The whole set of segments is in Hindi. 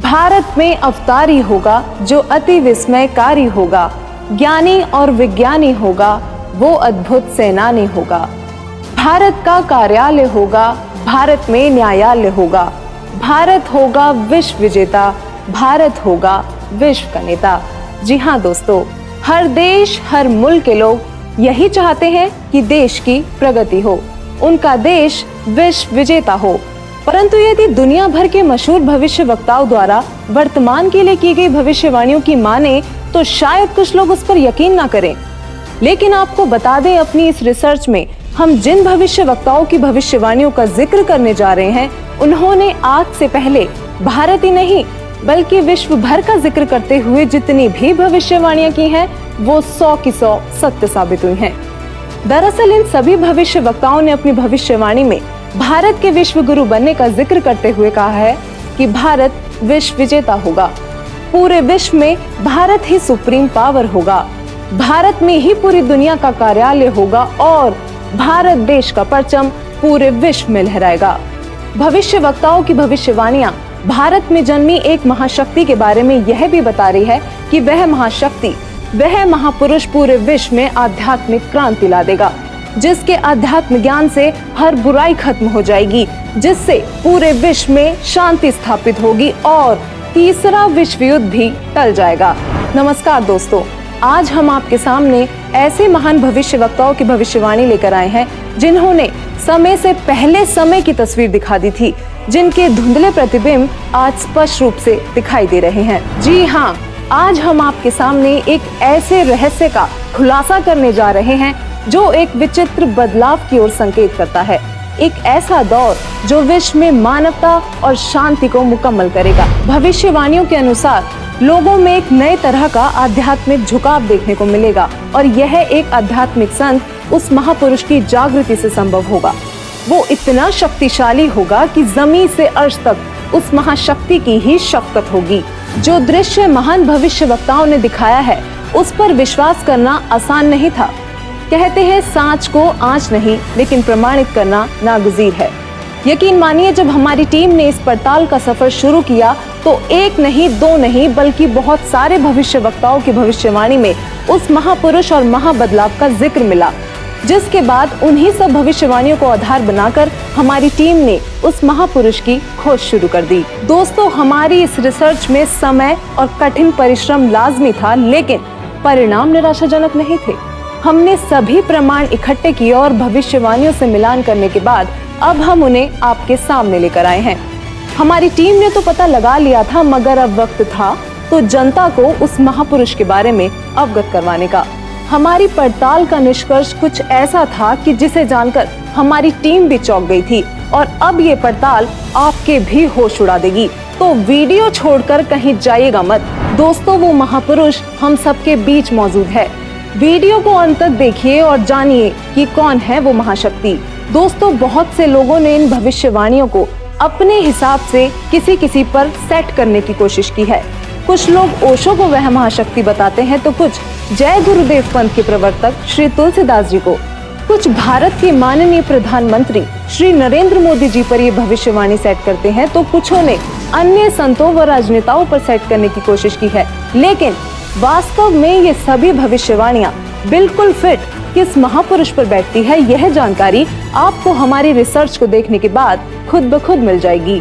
भारत में अवतारी होगा जो अति विस्मयकारी होगा, ज्ञानी और विज्ञानी होगा वो अद्भुत सेनानी होगा। भारत का कार्यालय होगा, भारत में न्यायालय होगा, भारत होगा विश्व विजेता, भारत होगा विश्व का नेता। जी हाँ दोस्तों, हर देश हर मुल्क के लोग यही चाहते हैं कि देश की प्रगति हो, उनका देश विश्व विजेता हो। परंतु यदि दुनिया भर के मशहूर भविष्य वक्ताओं द्वारा वर्तमान के लिए की गई भविष्यवाणियों की माने तो शायद कुछ लोग उस पर यकीन ना करें। लेकिन आपको बता दें, अपनी इस रिसर्च में हम जिन भविष्य वक्ताओं की भविष्यवाणियों का जिक्र करने जा रहे हैं, उन्होंने आज से पहले भारत ही नहीं बल्कि विश्व भर का जिक्र करते हुए जितनी भी भविष्यवाणियां की हैं, वो 100 की 100 सत्य साबित हुई हैं। दरअसल इन सभी भविष्य वक्ताओं ने अपनी भविष्यवाणी में भारत के विश्व गुरु बनने का जिक्र करते हुए कहा है कि भारत विश्व विजेता होगा, पूरे विश्व में भारत ही सुप्रीम पावर होगा, भारत में ही पूरी दुनिया का कार्यालय होगा और भारत देश का परचम पूरे विश्व में लहराएगा। भविष्य वक्ताओं की भविष्यवाणियां भारत में जन्मी एक महाशक्ति के बारे में यह भी बता रही है कि वह महाशक्ति, वह महापुरुष पूरे विश्व में आध्यात्मिक क्रांति ला देगा, जिसके आध्यात्म ज्ञान से हर बुराई खत्म हो जाएगी, जिससे पूरे विश्व में शांति स्थापित होगी और तीसरा विश्व युद्ध भी टल जाएगा। नमस्कार दोस्तों, आज हम आपके सामने ऐसे महान भविष्य वक्ताओं की भविष्यवाणी लेकर आए हैं जिन्होंने समय से पहले समय की तस्वीर दिखा दी थी, जिनके धुंधले प्रतिबिंब आज स्पष्ट रूप से दिखाई दे रहे हैं। जी हाँ, आज हम आपके सामने एक ऐसे रहस्य का खुलासा करने जा रहे हैं जो एक विचित्र बदलाव की ओर संकेत करता है, एक ऐसा दौर जो विश्व में मानवता और शांति को मुकम्मल करेगा। भविष्यवाणियों के अनुसार लोगों में एक नए तरह का आध्यात्मिक झुकाव देखने को मिलेगा और यह एक आध्यात्मिक संत उस महापुरुष की जागृति से संभव होगा। वो इतना शक्तिशाली होगा कि जमीन से अर्श तक उस महाशक्ति की ही शक्ति होगी। जो दृश्य महान भविष्य वक्ताओं ने दिखाया है उस पर विश्वास करना आसान नहीं था। कहते हैं सांच को आंच नहीं लेकिन प्रमाणित करना नागुज़ीर है। यकीन मानिए, जब हमारी टीम ने इस पड़ताल का सफर शुरू किया तो एक नहीं दो नहीं बल्कि बहुत सारे भविष्य वक्ताओं की भविष्यवाणी में उस महापुरुष और महाबदलाव का जिक्र मिला, जिसके बाद उन्हीं सब भविष्यवाणियों को आधार बनाकर हमारी टीम ने उस महापुरुष की खोज शुरू कर दी। दोस्तों, हमारी इस रिसर्च में समय और कठिन परिश्रम लाजमी था, लेकिन परिणाम निराशाजनक नहीं थे। हमने सभी प्रमाण इकट्ठे किए और भविष्यवाणियों से मिलान करने के बाद अब हम उन्हें आपके सामने लेकर आए हैं। हमारी टीम ने तो पता लगा लिया था, मगर अब वक्त था तो जनता को उस महापुरुष के बारे में अवगत करवाने का। हमारी पड़ताल का निष्कर्ष कुछ ऐसा था कि जिसे जानकर हमारी टीम भी चौंक गई थी और अब ये पड़ताल आपके भी होश उड़ा देगी। तो वीडियो छोड़कर कहीं जाइएगा मत। दोस्तों, वो महापुरुष हम सबके बीच मौजूद है। वीडियो को अंत तक देखिए और जानिए कि कौन है वो महाशक्ति। दोस्तों, बहुत से लोगों ने इन भविष्यवाणियों को अपने हिसाब से किसी पर सेट करने की कोशिश की है। कुछ लोग ओशो को वह महाशक्ति बताते हैं तो कुछ जय गुरुदेव पंथ के प्रवर्तक श्री तुलसीदास जी को, कुछ भारत के माननीय प्रधानमंत्री श्री नरेंद्र मोदी जी पर ये भविष्यवाणी सेट करते हैं तो कुछों ने अन्य संतों व राजनेताओं पर सेट करने की कोशिश की है। लेकिन वास्तव में ये सभी भविष्यवाणियां बिल्कुल फिट किस महापुरुष पर बैठती है, यह जानकारी आपको हमारी रिसर्च को देखने के बाद खुद ब खुद मिल जाएगी।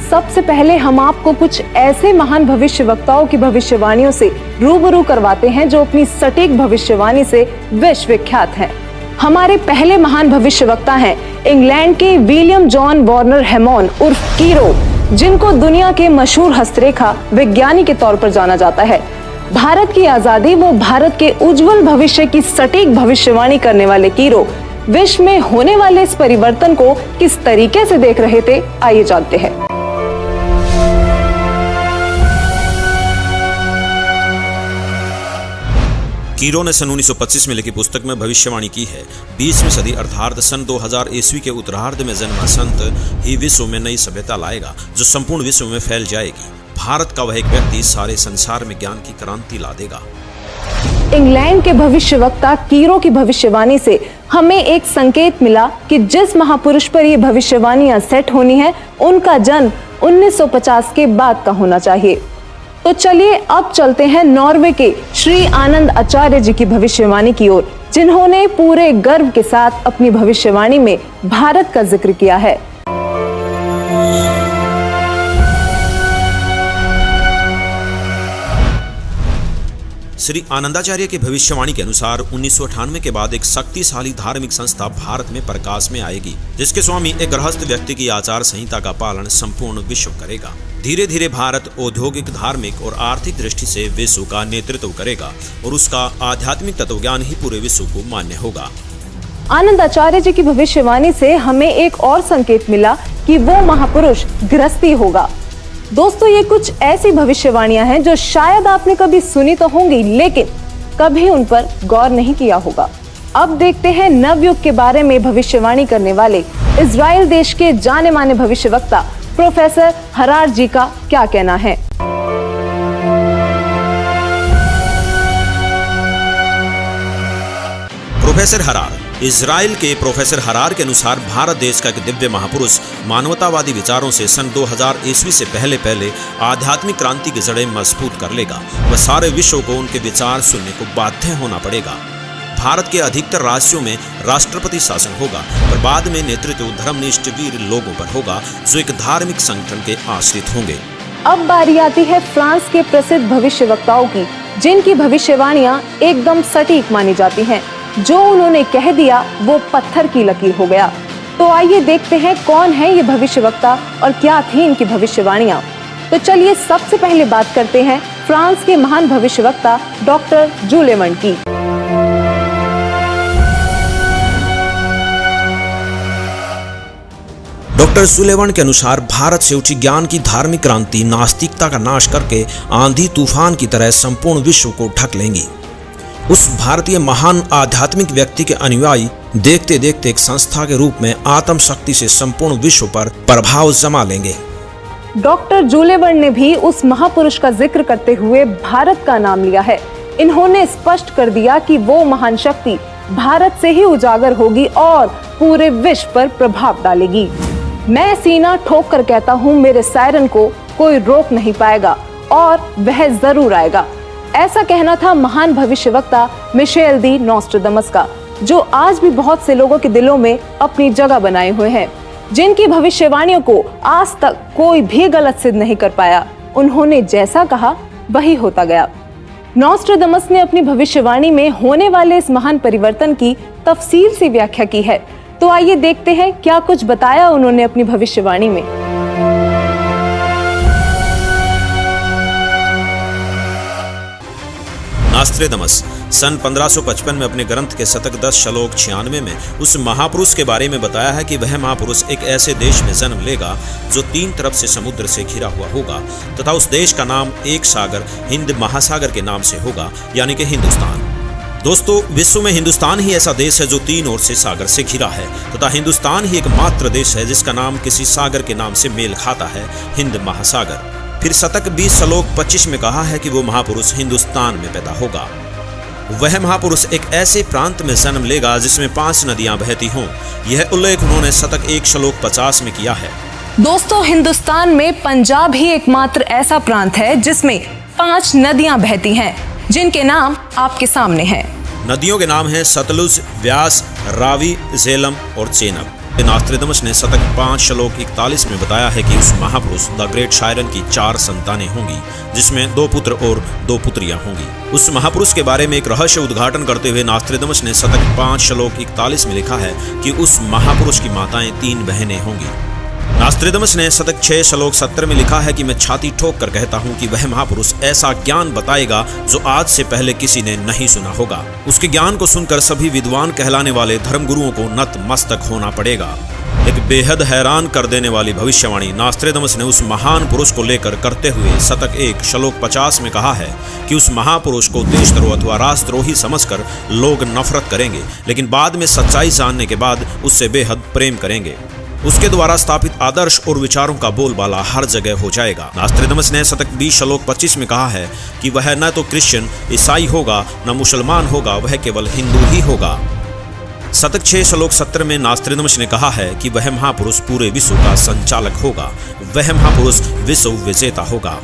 सबसे पहले हम आपको कुछ ऐसे महान भविष्य वक्ताओं की भविष्यवाणियों से रूबरू करवाते हैं जो अपनी सटीक भविष्यवाणी से विश्व विख्यात हैं। हमारे पहले महान भविष्य वक्ता हैं इंग्लैंड के विलियम जॉन वार्नर हैमॉन उर्फ कीरो, जिनको दुनिया के मशहूर हस्तरेखा विज्ञानी के तौर पर जाना जाता है। भारत की आजादी व भारत के उज्जवल भविष्य की सटीक भविष्यवाणी करने वाले कीरो विश्व में होने वाले इस परिवर्तन को किस तरीके से देख रहे थे, आइए जानते हैं। कीरो ने सन 1925 में लिखी पुस्तक में भविष्यवाणी की है 20वीं सदी अर्थात सन 2000 ईस्वी के उत्तरार्ध में जन्मा संत ही विश्व में नई सभ्यता लाएगा जो संपूर्ण विश्व में फैल जाएगी। भारत का वह एक व्यक्ति सारे संसार में ज्ञान की क्रांति ला देगा। इंग्लैंड के भविष्यवक्ता कीरो की भविष्यवाणी से हमें एक संकेत मिला कि जिस महापुरुष पर ये भविष्यवाणियां सेट होनी है उनका जन्म 1950 के बाद का होना चाहिए। तो चलिए अब चलते हैं नॉर्वे के श्री आनंद आचार्य जी की भविष्यवाणी की ओर, जिन्होंने पूरे गर्व के साथ अपनी भविष्यवाणी में भारत का जिक्र किया है। श्री आनंदाचार्य की भविष्यवाणी के अनुसार 1998 के बाद एक शक्तिशाली धार्मिक संस्था भारत में प्रकाश में आएगी, जिसके स्वामी एक गृहस्थ व्यक्ति की आचार संहिता का पालन संपूर्ण विश्व करेगा। धीरे धीरे भारत औद्योगिक, धार्मिक और आर्थिक दृष्टि से विश्व का नेतृत्व करेगा और उसका आध्यात्मिक तत्वज्ञान ही पूरे विश्व को मान्य होगा। आनंद आचार्य जी की भविष्यवाणी से हमें एक और संकेत मिला कि वो महापुरुष गृहस्थी होगा। दोस्तों, ये कुछ ऐसी भविष्यवाणियां हैं जो शायद आपने कभी सुनी तो होंगी, लेकिन कभी उन पर गौर नहीं किया होगा। अब देखते हैं नवयुग के बारे में भविष्यवाणी करने वाले इजराइल देश के जाने माने भविष्यवक्ता प्रोफेसर हरार जी का क्या कहना है। प्रोफेसर हरार। इजराइल के प्रोफेसर हरार के अनुसार भारत देश का एक दिव्य महापुरुष मानवतावादी विचारों से सन 2000 ईस्वी से पहले आध्यात्मिक क्रांति की जड़ें मजबूत कर लेगा। वह सारे विश्व को उनके विचार सुनने को बाध्य होना पड़ेगा। भारत के अधिकतर राज्यों में राष्ट्रपति शासन होगा, पर बाद में नेतृत्व धर्मनिष्ठ वीर लोगों पर होगा जो एक धार्मिक संगठन के आश्रित होंगे। अब बारी आती है फ्रांस के प्रसिद्ध भविष्यवक्ताओं की, जिनकी भविष्यवाणियां एकदम सटीक मानी जाती हैं। जो उन्होंने कह दिया वो पत्थर की लकीर हो गया। तो आइए देखते हैं कौन है ये भविष्यवक्ता और क्या थी इनकी भविष्यवाणियां। तो चलिए सबसे पहले बात करते हैं फ्रांस के महान भविष्यवक्ता डॉक्टर जूले वर्न की। डॉक्टर जूले वर्न के अनुसार भारत से उठी ज्ञान की धार्मिक क्रांति नास्तिकता का नाश करके आंधी तूफान की तरह संपूर्ण विश्व को ढक लेंगी। उस भारतीय महान आध्यात्मिक व्यक्ति के अनुयायी देखते देखते एक संस्था के रूप में आत्म शक्ति से संपूर्ण विश्व पर प्रभाव जमा लेंगे। डॉक्टर जूले वर्न ने भी उस महापुरुष का जिक्र करते हुए भारत का नाम लिया है। इन्होंने स्पष्ट कर दिया कि वो महान शक्ति भारत से ही उजागर होगी और पूरे विश्व पर प्रभाव डालेगी। मैं सीना ठोक कर कहता हूँ, मेरे सायरन को कोई रोक नहीं पाएगा और वह जरूर आएगा। ऐसा कहना था महान भविष्यवक्ता मिशेल दी नॉस्ट्राडामस का, जो आज भी बहुत से लोगों के दिलों में अपनी जगह बनाए हुए हैं, जिनकी भविष्यवाणियों को आज तक कोई भी गलत सिद्ध नहीं कर पाया। उन्होंने जैसा कहा वही होता गया। नॉस्ट्राडामस ने अपनी भविष्यवाणी में होने वाले इस महान परिवर्तन की तफसील से व्याख्या की है। तो आइए देखते हैं क्या कुछ बताया उन्होंने अपनी भविष्यवाणी में। नॉस्ट्राडामस सन 1555 में अपने ग्रंथ के शतक 10 श्लोक 96 में उस महापुरुष के बारे में बताया है कि वह महापुरुष एक ऐसे देश में जन्म लेगा जो 3 तरफ से समुद्र से घिरा हुआ होगा तथा उस देश का नाम एक सागर हिंद महासागर के नाम से होगा, यानी कि हिंदुस्तान। दोस्तों, विश्व में हिंदुस्तान ही ऐसा देश है जो 3 ओर से सागर से घिरा है तथा हिंदुस्तान ही एकमात्र देश है जिसका नाम किसी सागर के नाम से मेल खाता है, हिंद महासागर। फिर शतक 20 श्लोक 25 में कहा है कि वो महापुरुष हिंदुस्तान में पैदा होगा। वह महापुरुष एक ऐसे प्रांत में जन्म लेगा जिसमें 5 नदियां बहती हों। यह उल्लेख उन्होंने शतक 1 श्लोक 50 में किया है। दोस्तों, हिंदुस्तान में पंजाब ही एकमात्र ऐसा प्रांत है जिसमें 5 नदियां बहती हैं, जिनके नाम आपके सामने हैं। नदियों के नाम हैं सतलुज, व्यास, रावी, झेलम और चेनाब। नॉस्ट्राडामस ने शतक 5 श्लोक 41 में बताया है कि उस महापुरुष द ग्रेट शायरन की 4 संतानें होंगी, जिसमें 2 पुत्र और 2 पुत्रियां होंगी। उस महापुरुष के बारे में एक रहस्य उद्घाटन करते हुए नॉस्ट्राडामस ने शतक 5 श्लोक 41 में लिखा है कि उस महापुरुष की माताएं 3 बहनें होंगी। नॉस्ट्राडामस ने शतक 6 श्लोक 70 में लिखा है कि मैं छाती ठोक कर कहता हूँ कि वह महापुरुष ऐसा ज्ञान बताएगा जो आज से पहले किसी ने नहीं सुना होगा। उसके ज्ञान को सुनकर सभी विद्वान कहलाने वाले धर्मगुरुओं को नतमस्तक होना पड़ेगा। एक बेहद हैरान कर देने वाली भविष्यवाणी नॉस्ट्राडामस ने उस महान पुरुष को लेकर करते हुए शतक 1 श्लोक 50 में कहा है कि उस महापुरुष को देशद्रोह अथवा राष्ट्रद्रोही समझकर लोग नफरत करेंगे, लेकिन बाद में सच्चाई जानने के बाद उससे बेहद प्रेम करेंगे। उसके द्वारा स्थापित आदर्श और विचारों का बोलबाला हर जगह हो जाएगा। नॉस्ट्राडामस ने शतक 20 श्लोक 25 में कहा है कि वह न तो क्रिश्चियन ईसाई होगा न मुसलमान होगा, वह केवल हिंदू ही होगा। शतक 6 श्लोक 17 में नास्त्रोदामस ने कहा है कि वह महापुरुष पूरे विश्व का संचालक होगा, वह महापुरुष विश्व विजेता होगा।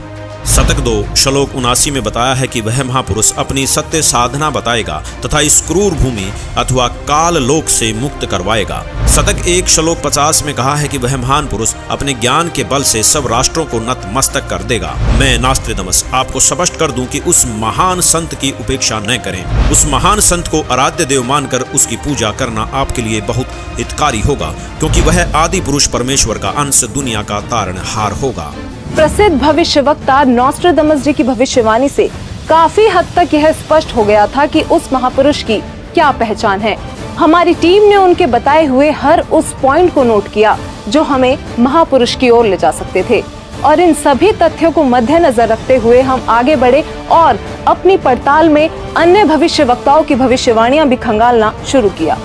शतक 2 श्लोक 79 में बताया है कि वह महापुरुष अपनी सत्य साधना बताएगा तथा इस क्रूर भूमि अथवा काल लोक से मुक्त करवाएगा। शतक 1 श्लोक 50 में कहा है कि वह महान पुरुष अपने ज्ञान के बल से सब राष्ट्रों को नतमस्तक कर देगा। मैं नास्त्रोदामस आपको स्पष्ट कर दूं कि उस महान संत की उपेक्षा न करें। उस महान संत को आराध्य देव मानकर उसकी पूजा करना आपके लिए बहुत हितकारी होगा, क्योंकि वह आदि पुरुष परमेश्वर का अंश दुनिया का तारणहार होगा। प्रसिद्ध भविष्यवक्ता नॉस्ट्राडामस जी की भविष्यवाणी से काफी हद तक यह स्पष्ट हो गया था कि उस महापुरुष की क्या पहचान है। हमारी टीम ने उनके बताए हुए हर उस पॉइंट को नोट किया जो हमें महापुरुष की ओर ले जा सकते थे, और इन सभी तथ्यों को मद्देनजर रखते हुए हम आगे बढ़े और अपनी पड़ताल में अन्य भविष्यवक्ताओं की भविष्यवाणियां भी खंगालना शुरू किया।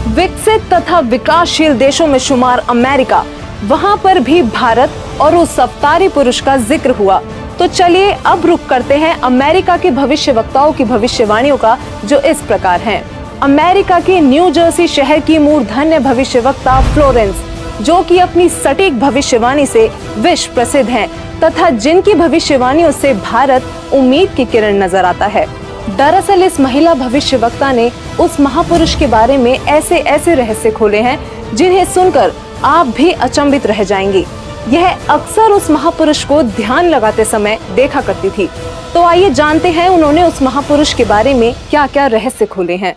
विकसित तथा विकासशील देशों में शुमार अमेरिका, वहां पर भी भारत और उस अवतारी पुरुष का जिक्र हुआ। तो चलिए अब रुक करते हैं अमेरिका के भविष्यवक्ताओं की भविष्यवाणियों का, जो इस प्रकार हैं। अमेरिका के न्यू जर्सी शहर की मूर्धन्य भविष्यवक्ता फ्लोरेंस, जो कि अपनी सटीक भविष्यवाणी से विश्व प्रसिद्ध हैं तथा जिनकी भविष्यवाणियों से भारत उम्मीद की किरण नजर आता है। दरअसल इस महिला भविष्यवक्ता ने उस महापुरुष के बारे में ऐसे ऐसे रहस्य खोले हैं जिन्हें सुनकर आप भी अचंभित रह जाएंगी। यह अक्सर उस महापुरुष को ध्यान लगाते समय देखा करती थी। तो आइए जानते हैं उन्होंने उस महापुरुष के बारे में क्या क्या रहस्य खोले हैं।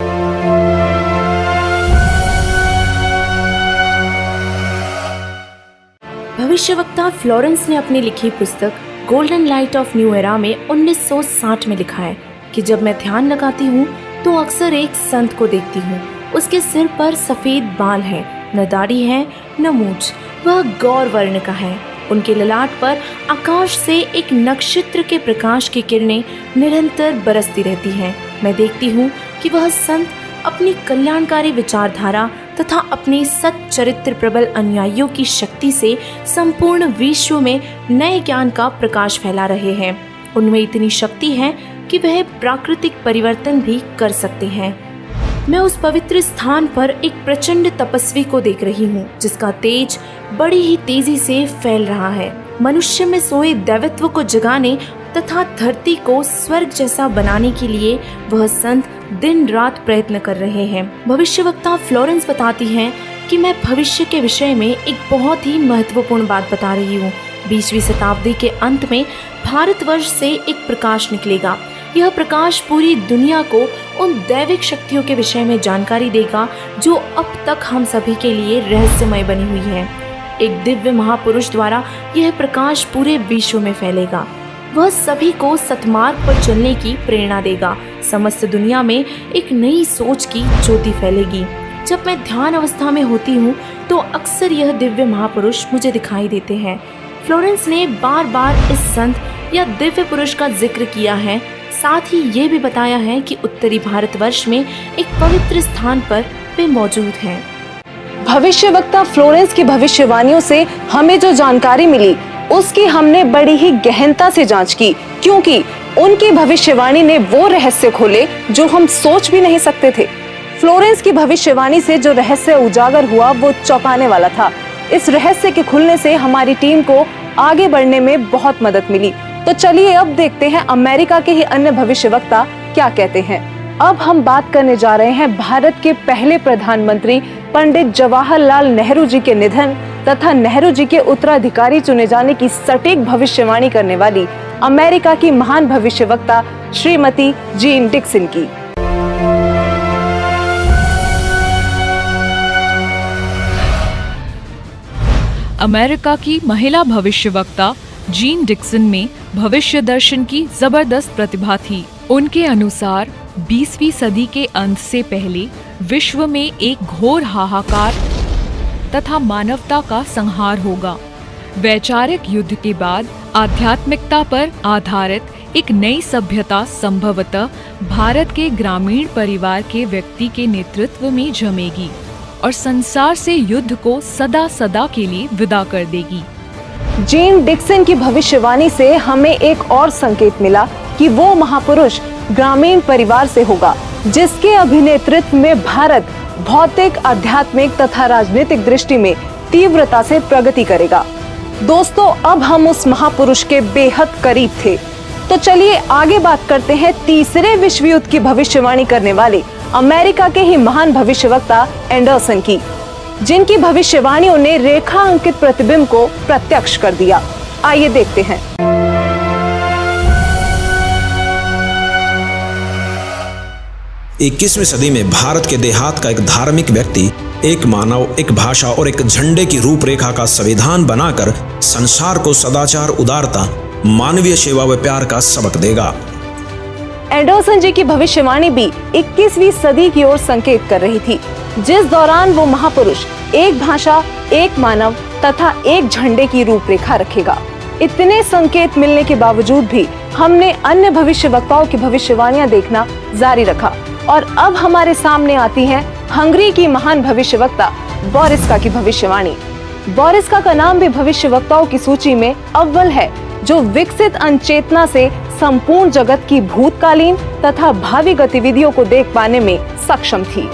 भविष्यवक्ता फ्लोरेंस ने अपनी लिखी पुस्तक golden light of new era में 1960 में लिखा है कि जब मैं ध्यान लगाती हूँ तो अक्सर एक संत को देखती हूँ। उसके सिर पर सफेद बाल हैं, न दाढ़ी है न मूंछ, वह गौर वर्ण का है। उनके ललाट पर आकाश से एक नक्षत्र के प्रकाश की किरणें निरंतर बरसती रहती हैं। मैं देखती हूँ कि वह संत अपनी कल्याणकारी विचारधारा तथा अपने सच्चरित्र प्रबल अनुयायियों की शक्ति से संपूर्ण विश्व में नए ज्ञान का प्रकाश फैला रहे हैं। उनमें इतनी शक्ति है कि वह प्राकृतिक परिवर्तन भी कर सकते हैं। मैं उस पवित्र स्थान पर एक प्रचंड तपस्वी को देख रही हूँ, जिसका तेज बड़ी ही तेजी से फैल रहा है। मनुष्य में सोए दैवत्व को जगाने तथा धरती को स्वर्ग जैसा बनाने के लिए वह संत दिन रात प्रयत्न कर रहे हैं। भविष्यवक्ता फ्लोरेंस बताती हैं कि मैं भविष्य के विषय में एक बहुत ही महत्वपूर्ण बात बता रही हूँ। 20वीं शताब्दी के अंत में भारतवर्ष से एक प्रकाश निकलेगा। यह प्रकाश पूरी दुनिया को उन दैविक शक्तियों के विषय में जानकारी देगा जो अब तक हम सभी के लिए रहस्यमय बनी हुई है। एक दिव्य महापुरुष द्वारा यह प्रकाश पूरे विश्व में फैलेगा। वह सभी को सतमार्ग पर चलने की प्रेरणा देगा। समस्त दुनिया में एक नई सोच की ज्योति फैलेगी। जब मैं ध्यान अवस्था में होती हूँ तो अक्सर यह दिव्य महापुरुष मुझे दिखाई देते हैं। फ्लोरेंस ने बार बार इस संत या दिव्य पुरुष का जिक्र किया है। साथ ही ये भी बताया है कि उत्तरी भारतवर्ष में एक पवित्र स्थान पर वे मौजूद हैं। भविष्यवक्ता फ्लोरेंस की भविष्यवाणियों से हमें जो जानकारी मिली उसकी हमने बड़ी ही गहनता से जांच की, क्योंकि उनकी भविष्यवाणी ने वो रहस्य खोले जो हम सोच भी नहीं सकते थे। फ्लोरेंस की भविष्यवाणी से जो रहस्य उजागर हुआ वो चौंकाने वाला था। इस रहस्य के खुलने से हमारी टीम को आगे बढ़ने में बहुत मदद मिली। तो चलिए अब देखते हैं अमेरिका के ही अन्य भविष्यवक्ता क्या कहते हैं। अब हम बात करने जा रहे हैं भारत के पहले प्रधानमंत्री पंडित जवाहरलाल नेहरू जी के निधन तथा नेहरू जी के उत्तराधिकारी चुने जाने की सटीक भविष्यवाणी करने वाली अमेरिका की महान भविष्यवक्ता श्रीमती जीन डिक्सन की। अमेरिका की महिला भविष्यवक्ता जीन डिक्सन में भविष्य दर्शन की जबरदस्त प्रतिभा थी। उनके अनुसार 20वीं सदी के अंत से पहले विश्व में एक घोर हाहाकार तथा मानवता का संहार होगा। वैचारिक युद्ध के बाद आध्यात्मिकता पर आधारित एक नई सभ्यता संभवतः भारत के ग्रामीण परिवार के व्यक्ति के नेतृत्व में जमेगी और संसार से युद्ध को सदा सदा के लिए विदा कर देगी। जीन डिक्सन की भविष्यवाणी से हमें एक और संकेत मिला कि वो महापुरुष ग्रामीण परिवार से होगा जिसके अभिनेतृत्व में भारत भौतिक, आध्यात्मिक तथा राजनीतिक दृष्टि में तीव्रता से प्रगति करेगा। दोस्तों, अब हम उस महापुरुष के बेहद करीब थे, तो चलिए आगे बात करते हैं तीसरे विश्व युद्ध की भविष्यवाणी करने वाले अमेरिका के ही महान भविष्यवक्ता एंडरसन की, जिनकी भविष्यवाणियों ने रेखा अंकित प्रतिबिंब को प्रत्यक्ष कर दिया। आइए देखते हैं। 21वीं सदी में भारत के देहात का एक धार्मिक व्यक्ति एक मानव, एक भाषा और एक झंडे की रूपरेखा का संविधान बनाकर संसार को सदाचार, उदारता, मानवीय सेवा व प्यार का सबक देगा। एंडरसन जी की भविष्यवाणी भी 21वीं सदी की ओर संकेत कर रही थी, जिस दौरान वो महापुरुष एक भाषा, एक मानव तथा एक झंडे की रूपरेखा रखेगा। इतने संकेत मिलने के बावजूद भी हमने अन्य भविष्यवक्ताओं की भविष्यवाणियां देखना जारी रखा और अब हमारे सामने आती है हंगरी की महान भविष्यवक्ता बोरिस्का की भविष्यवाणी। बोरिस्का का नाम भी भविष्यवक्ताओं की सूची में अव्वल है, जो विकसित अनचेतना से संपूर्ण जगत की भूतकालीन तथा भावी गतिविधियों को देख पाने में सक्षम थी।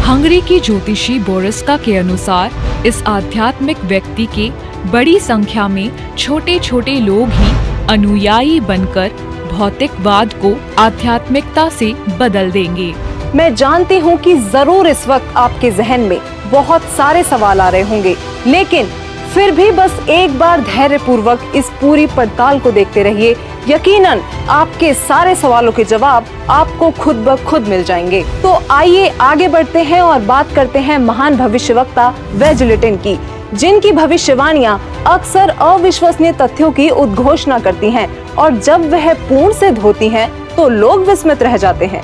हंगरी की ज्योतिषी बोरिस्का के अनुसार इस आध्यात्मिक व्यक्ति के बड़ी संख्या में छोटे छोटे लोग ही अनुयायी बनकर भौतिकवाद को आध्यात्मिकता से बदल देंगे। मैं जानती हूँ कि जरूर इस वक्त आपके जहन में बहुत सारे सवाल आ रहे होंगे, लेकिन फिर भी बस एक बार धैर्य पूर्वक इस पूरी पड़ताल को देखते रहिए। यकीनन आपके सारे सवालों के जवाब आपको खुद ब खुद मिल जाएंगे। तो आइए आगे बढ़ते हैं और बात करते हैं महान भविष्यवक्ता वेजलेटिन की, जिनकी भविष्यवाणियां अक्सर अविश्वसनीय तथ्यों की उद्घोषणा करती हैं और जब वह पूर्ण सिद्ध होती हैं तो लोग विस्मित रह जाते हैं।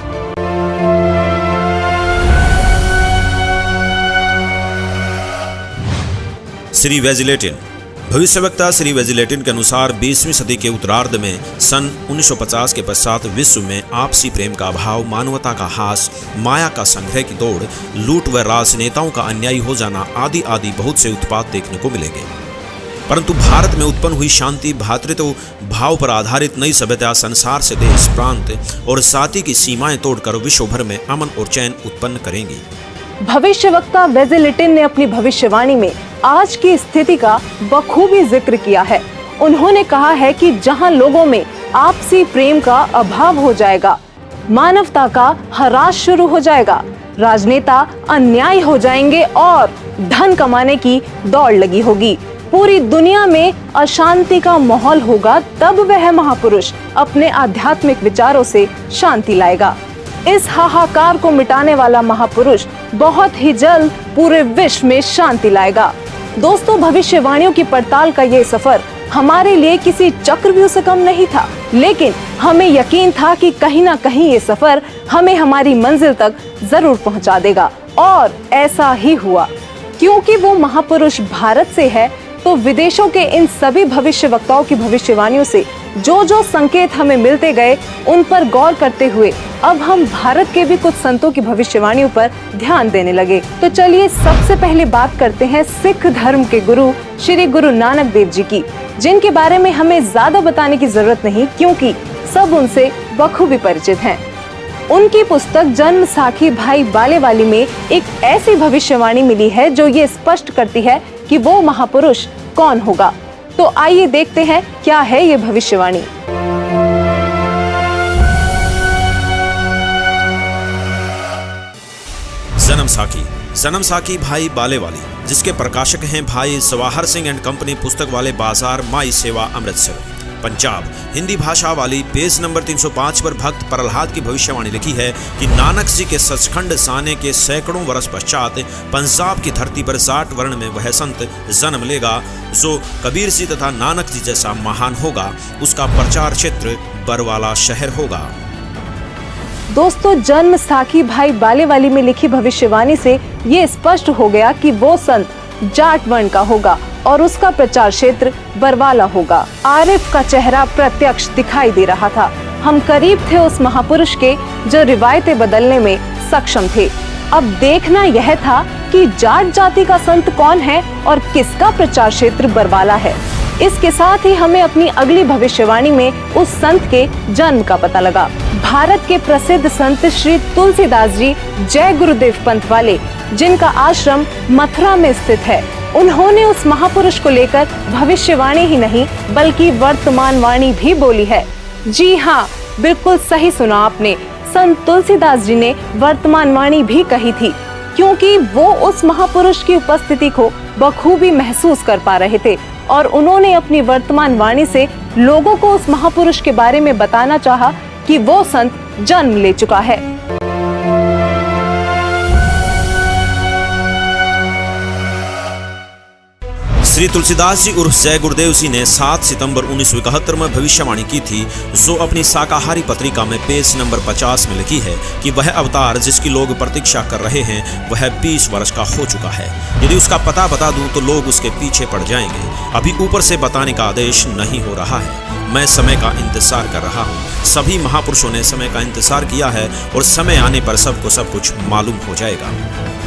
श्री वेजलेटिन। भविष्यवक्ता श्री वेजलेटिन के अनुसार 20वीं सदी के उत्तरार्ध में सन 1950 के पश्चात विश्व में आपसी प्रेम का अभाव, मानवता का हास, माया का संग्रह की दौड़, लूट व राजनेताओं का अन्यायी हो जाना आदि आदि बहुत से उत्पात देखने को मिलेंगे। परंतु भारत में उत्पन्न हुई शांति, भ्रातृत्व भाव पर आधारित नई सभ्यता संसार से देश, प्रांत और जाति की सीमाएं तोड़कर विश्व भर में अमन और चैन उत्पन्न करेंगी। भविष्यवक्ता वेजलेटिन ने अपनी भविष्यवाणी में आज की स्थिति का बखूबी जिक्र किया है। उन्होंने कहा है कि जहां लोगों में आपसी प्रेम का अभाव हो जाएगा, मानवता का ह्रास शुरू हो जाएगा, राजनेता अन्यायी हो जाएंगे और धन कमाने की दौड़ लगी होगी, पूरी दुनिया में अशांति का माहौल होगा, तब वह महापुरुष अपने आध्यात्मिक विचारों से शांति लाएगा। इस हाहाकार को मिटाने वाला महापुरुष बहुत ही जल्द पूरे विश्व में शांति लाएगा। दोस्तों, भविष्यवाणियों की पड़ताल का ये सफर हमारे लिए किसी चक्रव्यूह से कम नहीं था, लेकिन हमें यकीन था कि कहीं ना कहीं ये सफर हमें हमारी मंजिल तक जरूर पहुंचा देगा और ऐसा ही हुआ। क्योंकि वो महापुरुष भारत से है, तो विदेशों के इन सभी भविष्यवक्ताओं की भविष्यवाणियों से जो जो संकेत हमें मिलते गए, उन पर गौर करते हुए अब हम भारत के भी कुछ संतों की भविष्यवाणियों पर ध्यान देने लगे। तो चलिए सबसे पहले बात करते हैं सिख धर्म के गुरु श्री गुरु नानक देव जी की, जिनके बारे में हमें ज्यादा बताने की जरूरत नहीं, क्योंकि सब उनसे बखूबी परिचित हैं। उनकी पुस्तक जन्म साखी भाई बालेवाली में एक ऐसी भविष्यवाणी मिली है जो ये स्पष्ट करती है कि वो महापुरुष कौन होगा। तो आइए देखते हैं क्या है ये भविष्यवाणी। जन्म साखी भाई बालेवाली, जिसके प्रकाशक हैं भाई सवाहर सिंह एंड कंपनी, पुस्तक वाले बाजार, माई सेवा, अमृतसर, पंजाब। हिंदी भाषा वाली। पेज नंबर 305 पर भक्त प्रहलाद की भविष्यवाणी लिखी है कि नानक जी के सचखंड साने के सैकड़ों वर्ष पश्चात पंजाब की धरती पर 60 वर्ण में वह संत जन्म लेगा जो कबीर जी तथा नानक जी जैसा महान होगा। उसका प्रचार क्षेत्र बरवाला शहर होगा। दोस्तों, जन्म साखी भाई बालेवाली में लिखी भविष्यवाणी से ये स्पष्ट हो गया कि वो संत जाट वर्ण का होगा और उसका प्रचार क्षेत्र बरवाला होगा। आरिफ का चेहरा प्रत्यक्ष दिखाई दे रहा था। हम करीब थे उस महापुरुष के जो रिवायतें बदलने में सक्षम थे। अब देखना यह था कि जाट जाति का संत कौन है और किसका प्रचार क्षेत्र बरवाला है। इसके साथ ही हमें अपनी अगली भविष्यवाणी में उस संत के जन्म का पता लगा। भारत के प्रसिद्ध संत श्री तुलसीदास जी जय गुरुदेव पंथ वाले, जिनका आश्रम मथुरा में स्थित है, उन्होंने उस महापुरुष को लेकर भविष्यवाणी ही नहीं बल्कि वर्तमान वाणी भी बोली है। जी हाँ, बिल्कुल सही सुना आपने। संत तुलसीदास जी ने वर्तमान वाणी भी कही थी, क्योंकि वो उस महापुरुष की उपस्थिति को बखूबी महसूस कर पा रहे थे और उन्होंने अपनी वर्तमान वाणी से लोगों को उस महापुरुष के बारे में बताना चाहा कि वो संत जन्म ले चुका है। श्री तुलसीदास जी उर्फ जय गुरुदेव जी ने 7 सितंबर 1971 में भविष्यवाणी की थी, जो अपनी शाकाहारी पत्रिका में पेज नंबर 50 में लिखी है कि वह अवतार जिसकी लोग प्रतीक्षा कर रहे हैं वह 20 वर्ष का हो चुका है। यदि उसका पता बता दूं तो लोग उसके पीछे पड़ जाएंगे। अभी ऊपर से बताने का आदेश नहीं हो रहा है। मैं समय का इंतजार कर रहा हूँ। सभी महापुरुषों ने समय का इंतजार किया है और समय आने पर सबको सब कुछ मालूम हो जाएगा।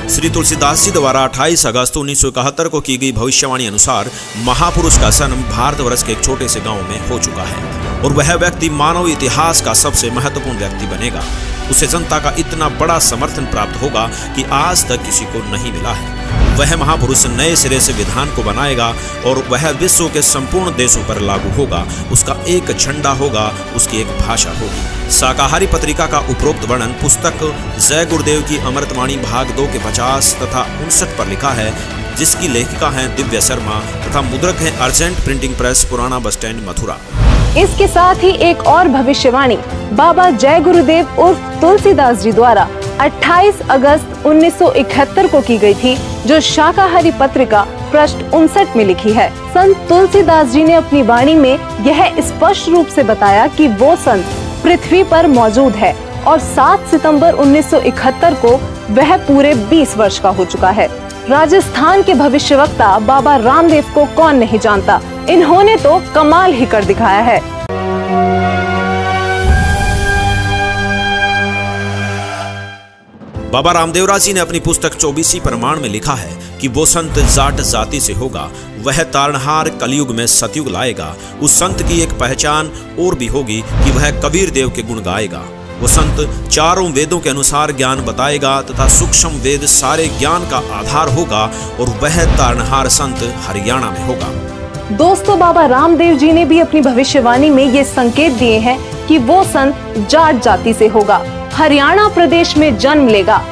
श्री तुलसीदास जी द्वारा 28 अगस्त 1971 को की गई भविष्यवाणी अनुसार महापुरुष का जन्म भारतवर्ष के एक छोटे से गांव में हो चुका है और वह व्यक्ति मानव इतिहास का सबसे महत्वपूर्ण व्यक्ति बनेगा। उसे जनता का इतना बड़ा समर्थन प्राप्त होगा कि आज तक किसी को नहीं मिला है। वह महापुरुष नए सिरे से विधान को बनाएगा और वह विश्व के संपूर्ण देशों पर लागू होगा। उसका एक झंडा होगा, उसकी एक भाषा होगी। शाकाहारी पत्रिका का उपरोक्त वर्णन पुस्तक जय गुरुदेव की अमृतवाणी भाग 2 के 50 तथा 59 पर लिखा है, जिसकी लेखिका हैं दिव्या शर्मा तथा मुद्रक हैं अर्जेंट प्रिंटिंग प्रेस, पुराना बस स्टैंड, मथुरा। इसके साथ ही एक और भविष्यवाणी बाबा जय गुरुदेव उर्फ तुलसीदास जी द्वारा 28 अगस्त 1971 को की गई थी, जो शाकाहारी पत्रिका पृष्ठ 59 में लिखी है। संत तुलसीदास जी ने अपनी वाणी में यह स्पष्ट रूप से बताया कि वो संत पृथ्वी पर मौजूद है और 7 सितंबर 1971 को वह पूरे 20 वर्ष का हो चुका है। राजस्थान के भविष्यवक्ता बाबा रामदेव को कौन नहीं जानता, इन्होंने तो कमाल ही कर दिखाया है। बाबा रामदेवराज जी ने अपनी पुस्तक 24 प्रमाण में लिखा है कि वो संत जाट जाति से होगा, वह तारणहार कलयुग में सतयुग लाएगा। उस संत की एक पहचान और भी होगी कि वह कबीर देव के गुण गाएगा। वो संत चारों वेदों के अनुसार ज्ञान बताएगा तथा सूक्ष्म वेद सारे ज्ञान का आधार होगा और वह तारणहार संत हरियाणा में होगा। दोस्तों, बाबा रामदेव जी ने भी अपनी भविष्यवाणी में ये संकेत दिए हैं कि वो संत जाट जाति से होगा, हरियाणा प्रदेश में जन्म लेगा,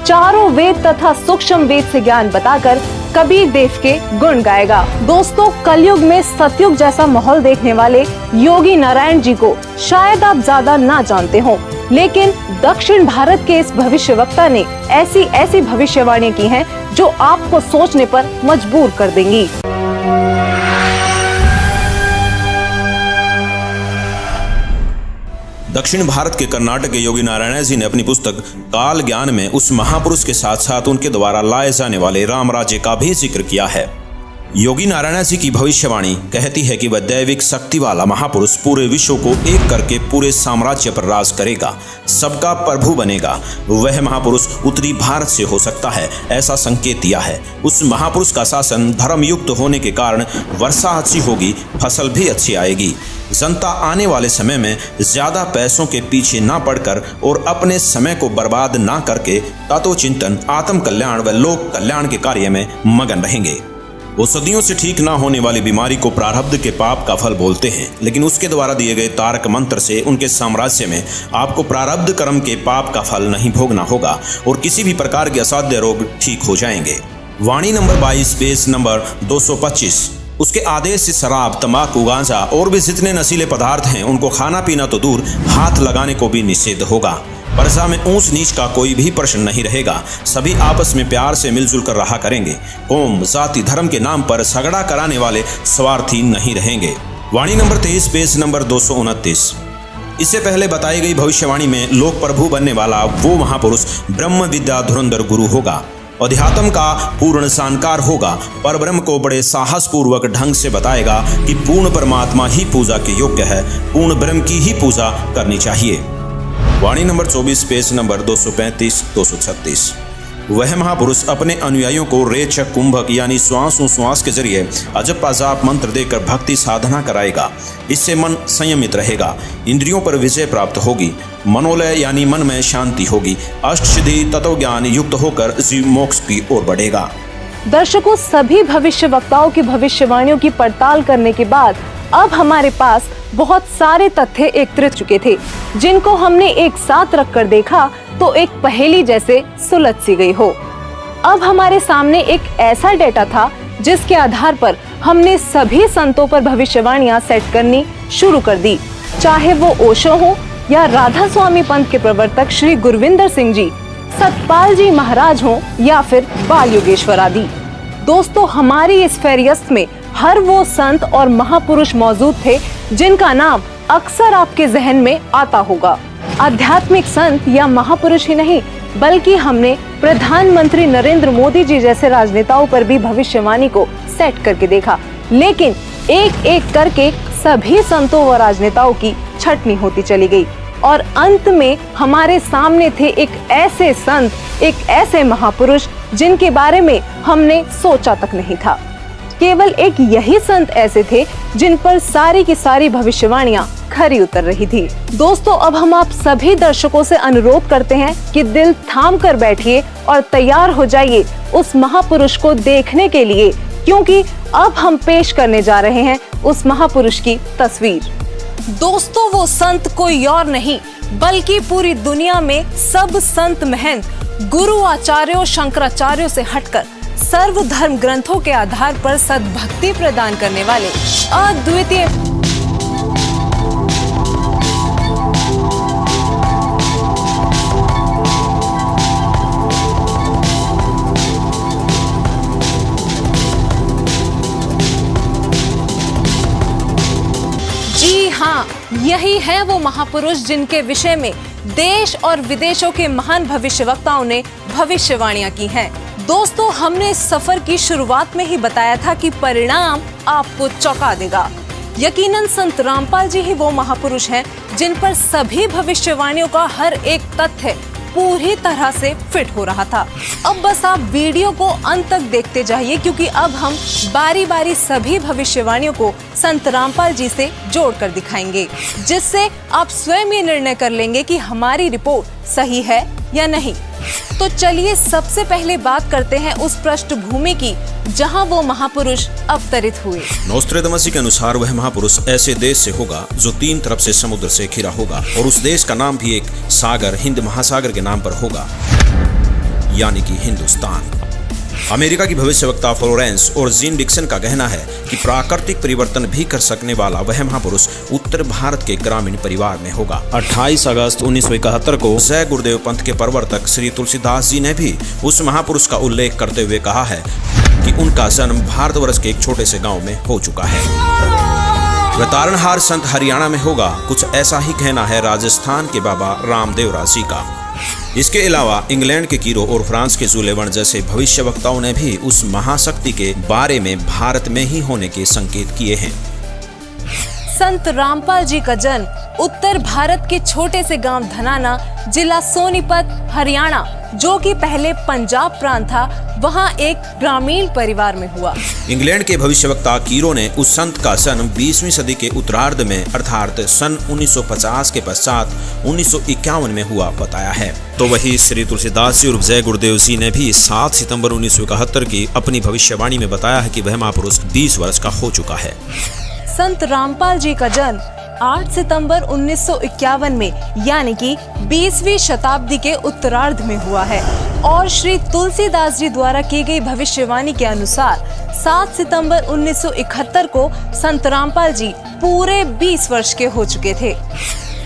चारों वेद तथा सूक्ष्म वेद से ज्ञान बताकर कबीर देव के गुण गाएगा। दोस्तों, कलयुग में सतयुग जैसा माहौल देखने वाले योगी नारायण जी को शायद आप ज्यादा ना जानते हो, लेकिन दक्षिण भारत के इस भविष्यवक्ता ने ऐसी भविष्यवाणी की हैं जो आपको सोचने पर मजबूर कर देंगी। दक्षिण भारत के कर्नाटक के योगी नारायण जी ने अपनी पुस्तक काल ज्ञान में उस महापुरुष के साथ साथ उनके द्वारा लाए जाने वाले राम राज्य का भी जिक्र किया है। योगी नारायण जी की भविष्यवाणी कहती है कि वह दैविक शक्ति वाला महापुरुष पूरे विश्व को एक करके पूरे साम्राज्य पर राज करेगा, सबका प्रभु बनेगा। वह महापुरुष उत्तरी भारत से हो सकता है, ऐसा संकेत दिया है। उस महापुरुष का शासन धर्मयुक्त होने के कारण वर्षा अच्छी होगी, फसल भी अच्छी आएगी। जनता आने वाले समय में ज्यादा पैसों के पीछे ना पड़कर और अपने समय को बर्बाद ना करके तत्वचिंतन, आत्म कल्याण व लोक कल्याण के कार्य में मगन रहेंगे। वो सदियों से ठीक ना होने वाली बीमारी को प्रारब्ध के पाप का फल बोलते हैं, लेकिन उसके द्वारा दिए गए तारक मंत्र से उनके साम्राज्य में आपको प्रारब्ध कर्म के पाप का फल नहीं भोगना होगा और किसी भी प्रकार के असाध्य रोग ठीक हो जाएंगे। वाणी नंबर 22 पेज नंबर 225। उसके आदेश से शराब, तंबाकू, गांजा और भी जितने नशीले पदार्थ हैं उनको खाना पीना तो दूर, हाथ लगाने को भी निषेध होगा। प्रजा में ऊंच नीच का कोई भी प्रश्न नहीं रहेगा। सभी आपस में प्यार से मिलजुल कर रहा करेंगे। कौम, जाति, धर्म के नाम पर झगड़ा कराने वाले स्वार्थी नहीं रहेंगे। वाणी नंबर 23 पेज नंबर 229। इससे पहले बताई गई भविष्यवाणी में लोक प्रभु बनने वाला वो महापुरुष ब्रह्म विद्या धुरंधर गुरु होगा, अध्यात्म का पूर्ण जानकार होगा, पर ब्रह्म को बड़े साहस पूर्वक ढंग से बताएगा कि पूर्ण परमात्मा ही पूजा के योग्य है, पूर्ण ब्रह्म की ही पूजा करनी चाहिए। वाणी नंबर 24 पेज नंबर 235-236। वह महापुरुष अपने अनुयायियों को रेचक कुंभक यानी श्वास के जरिए अजप अजाप मंत्र देकर भक्ति साधना कराएगा। इससे मन संयमित रहेगा, इंद्रियों पर विजय प्राप्त होगी, मनोलय यानी मन में शांति होगी, अष्टसिद्धि तत्व ज्ञान युक्त होकर जीव मोक्ष की ओर बढ़ेगा। दर्शकों, सभी भविष्य वक्ताओं की भविष्यवाणियों की पड़ताल करने के बाद अब हमारे पास बहुत सारे तथ्य एकत्रित चुके थे, जिनको हमने एक साथ रखकर देखा तो एक पहेली जैसे सुलझ सी गई हो। अब हमारे सामने एक ऐसा डेटा था जिसके आधार पर हमने सभी संतों पर भविष्यवाणियां सेट करनी शुरू कर दी, चाहे वो ओशो हो या राधा स्वामी पंथ के प्रवर्तक श्री गुरविंदर सिंह जी, सतपाल जी महाराज हो या फिर बाल योगेश्वर आदि। दोस्तों, हमारी इस फेरियस्त में हर वो संत और महापुरुष मौजूद थे जिनका नाम अक्सर आपके जहन में आता होगा। आध्यात्मिक संत या महापुरुष ही नहीं, बल्कि हमने प्रधानमंत्री नरेंद्र मोदी जी जैसे राजनेताओं पर भी भविष्यवाणी को सेट करके देखा, लेकिन एक एक करके सभी संतों व राजनेताओं की छटनी होती चली गई और अंत में हमारे सामने थे एक ऐसे संत, एक ऐसे महापुरुष जिनके बारे में हमने सोचा तक नहीं था। केवल एक यही संत ऐसे थे जिन पर सारी की सारी भविष्यवाणियां खरी उतर रही थी। दोस्तों, अब हम आप सभी दर्शकों से अनुरोध करते हैं कि दिल थाम कर बैठिए और तैयार हो जाइए उस महापुरुष को देखने के लिए, क्योंकि अब हम पेश करने जा रहे हैं उस महापुरुष की तस्वीर। दोस्तों, वो संत कोई और नहीं बल्कि पूरी दुनिया में सब संत महंत गुरु आचार्यों शंकराचार्यों से हटकर सर्व धर्म ग्रंथों के आधार पर सद्भक्ति प्रदान करने वाले अद्वितीय हाँ, यही है वो महापुरुष जिनके विषय में देश और विदेशों के महान भविष्यवक्ताओं ने भविष्यवाणियां की हैं। दोस्तों, हमने इस सफर की शुरुआत में ही बताया था कि परिणाम आपको चौंका देगा। यकीनन संत रामपाल जी ही वो महापुरुष हैं जिन पर सभी भविष्यवाणियों का हर एक तथ्य पूरी तरह से फिट हो रहा था। अब बस आप वीडियो को अंत तक देखते जाइए, क्योंकि अब हम बारी बारी सभी भविष्यवाणियों को संत रामपाल जी से जोड़कर दिखाएंगे, जिससे आप स्वयं ये निर्णय कर लेंगे कि हमारी रिपोर्ट सही है या नहीं। तो चलिए सबसे पहले बात करते हैं उस पृष्ठभूमि की जहां वो महापुरुष अवतरित हुए। नोस्ट्रेदामस के अनुसार वह महापुरुष ऐसे देश से होगा जो 3 तरफ से समुद्र से घिरा होगा और उस देश का नाम भी एक सागर हिंद महासागर के नाम पर होगा, यानी कि हिंदुस्तान। अमेरिका की भविष्यवक्ता फ्लोरेंस और जीन डिक्सन का कहना है कि प्राकृतिक परिवर्तन भी कर सकने वाला वह महापुरुष उत्तर भारत के ग्रामीण परिवार में होगा। 28 अगस्त 1971 को जय गुरुदेव पंथ के प्रवर्तक श्री तुलसीदास जी ने भी उस महापुरुष का उल्लेख करते हुए कहा है कि उनका जन्म भारतवर्ष के एक छोटे से गांव में हो चुका है। वह तारणहार संत हरियाणा में होगा। कुछ ऐसा ही कहना है राजस्थान के बाबा रामदेवरा जी का। इसके अलावा इंग्लैंड के कीरो और फ्रांस के जुलेवन जैसे भविष्यवक्ताओं ने भी उस महाशक्ति के बारे में भारत में ही होने के संकेत किए हैं। संत रामपाल जी का जन्म उत्तर भारत के छोटे से गांव धनाना, जिला सोनीपत, हरियाणा, जो कि पहले पंजाब प्रांत था, वहां एक ग्रामीण परिवार में हुआ। इंग्लैंड के भविष्यवक्ता कीरो ने उस संत का जन्म 20वीं सदी के उत्तरार्ध में अर्थात सन 1950 के पश्चात 1951 में हुआ बताया है। तो वही श्री तुलसीदास जी और जय गुरुदेव जी ने भी 7 सितंबर 1971 की अपनी भविष्यवाणी में बताया है कि वह महापुरुष 20 वर्ष का हो चुका है। संत रामपाल जी का जन्म 8 सितंबर 1951 में यानी कि 20वीं शताब्दी के उत्तरार्ध में हुआ है और श्री तुलसीदास जी द्वारा की गई भविष्यवाणी के अनुसार 7 सितंबर 1971 को संत रामपाल जी पूरे 20 वर्ष के हो चुके थे।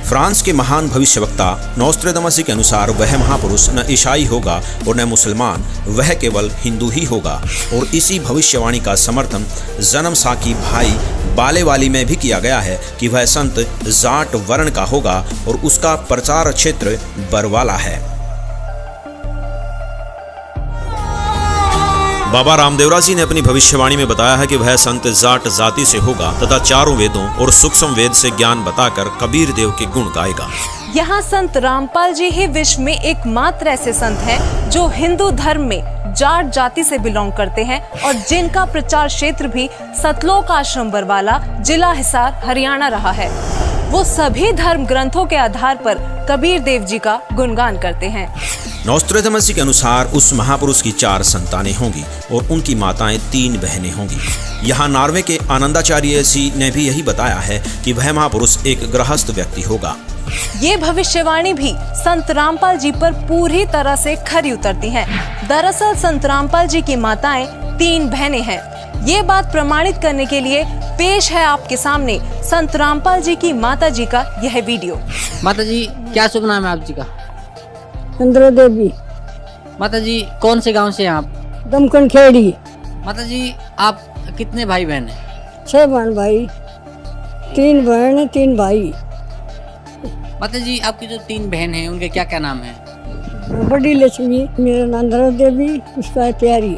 फ्रांस के महान भविष्यवक्ता नोस्ट्रेदामस के अनुसार वह महापुरुष न ईसाई होगा और न मुसलमान, वह केवल हिंदू ही होगा। और इसी भविष्यवाणी का समर्थन जन्म साकी भाई बालेवाली में भी किया गया है कि वह संत जाट वर्ण का होगा और उसका प्रचार क्षेत्र बरवाला है। बाबा रामदेवरा जी ने अपनी भविष्यवाणी में बताया है कि वह संत जाट जाति से होगा तथा चारों वेदों और सूक्ष्म वेद से ज्ञान बताकर कबीर देव के गुण गाएगा। यहाँ संत रामपाल जी ही विश्व में एकमात्र ऐसे संत हैं जो हिंदू धर्म में जाट जाति से बिलोंग करते हैं और जिनका प्रचार क्षेत्र भी सतलोक आश्रम बरवाला, जिला हिसार, हरियाणा रहा है। वो सभी धर्म ग्रंथों के आधार पर कबीर देव जी का गुणगान करते हैं। नोस्ट्रेदामस के अनुसार उस महापुरुष की 4 संतानें होंगी और उनकी माताएं 3 बहनें होंगी। यहाँ नॉर्वे के आनंदाचार्य जी ने भी यही बताया है कि वह महापुरुष एक गृहस्थ व्यक्ति होगा। ये भविष्यवाणी भी संत रामपाल जी पर पूरी तरह से खरी उतरती हैं। दरअसल संत रामपाल जी की माताएं 3 बहनें हैं। ये बात प्रमाणित करने के लिए पेश है आपके सामने संत रामपाल जी की माता जी का यह वीडियो। माता जी, क्या शुभ नाम है आप जी का? चंद्र देवी। माता जी, कौन से गांव से हैं आप? दमकन खेड़ी। माता जी, आप कितने भाई बहन हैं? 6 बहन भाई, 3 बहन 3 भाई। माता जी, आपकी जो 3 बहन हैं उनके क्या क्या नाम हैं? बड़ी लक्ष्मी, मेरा नाम चंद्र देवी, उसका है प्यारी।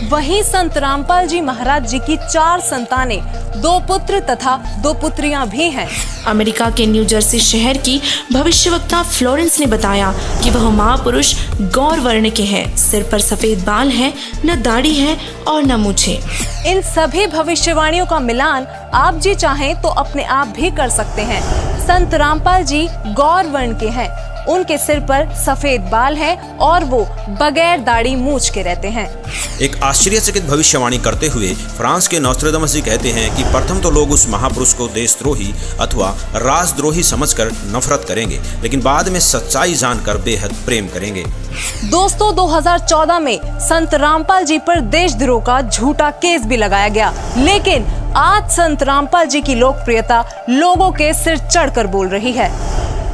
वहीं संत रामपाल जी महाराज जी की 4 संतानें, 2 पुत्र तथा 2 पुत्रियां भी हैं। अमेरिका के न्यू जर्सी शहर की भविष्यवक्ता फ्लोरेंस ने बताया कि वह महापुरुष गौर वर्ण के हैं। सिर पर सफेद बाल है, न दाढ़ी है और न मूछें। इन सभी भविष्यवाणियों का मिलान आप जी चाहें तो अपने आप भी कर सकते हैं। संत रामपाल जी गौर वर्ण के हैं। उनके सिर पर सफेद बाल है और वो बगैर दाढ़ी मूछ के रहते हैं। एक आश्चर्यचकित भविष्यवाणी करते हुए फ्रांस के नोस्ट्रेदामस जी कहते हैं कि प्रथम तो लोग उस महापुरुष को देशद्रोही अथवा राजद्रोही समझकर नफरत करेंगे, लेकिन बाद में सच्चाई जानकर बेहद प्रेम करेंगे। दोस्तों, 2014 में संत रामपाल जी पर देशद्रोह का झूठा केस भी लगाया गया, लेकिन आज संत रामपाल जी की लोकप्रियता लोगों के सिर चढ़कर बोल रही है।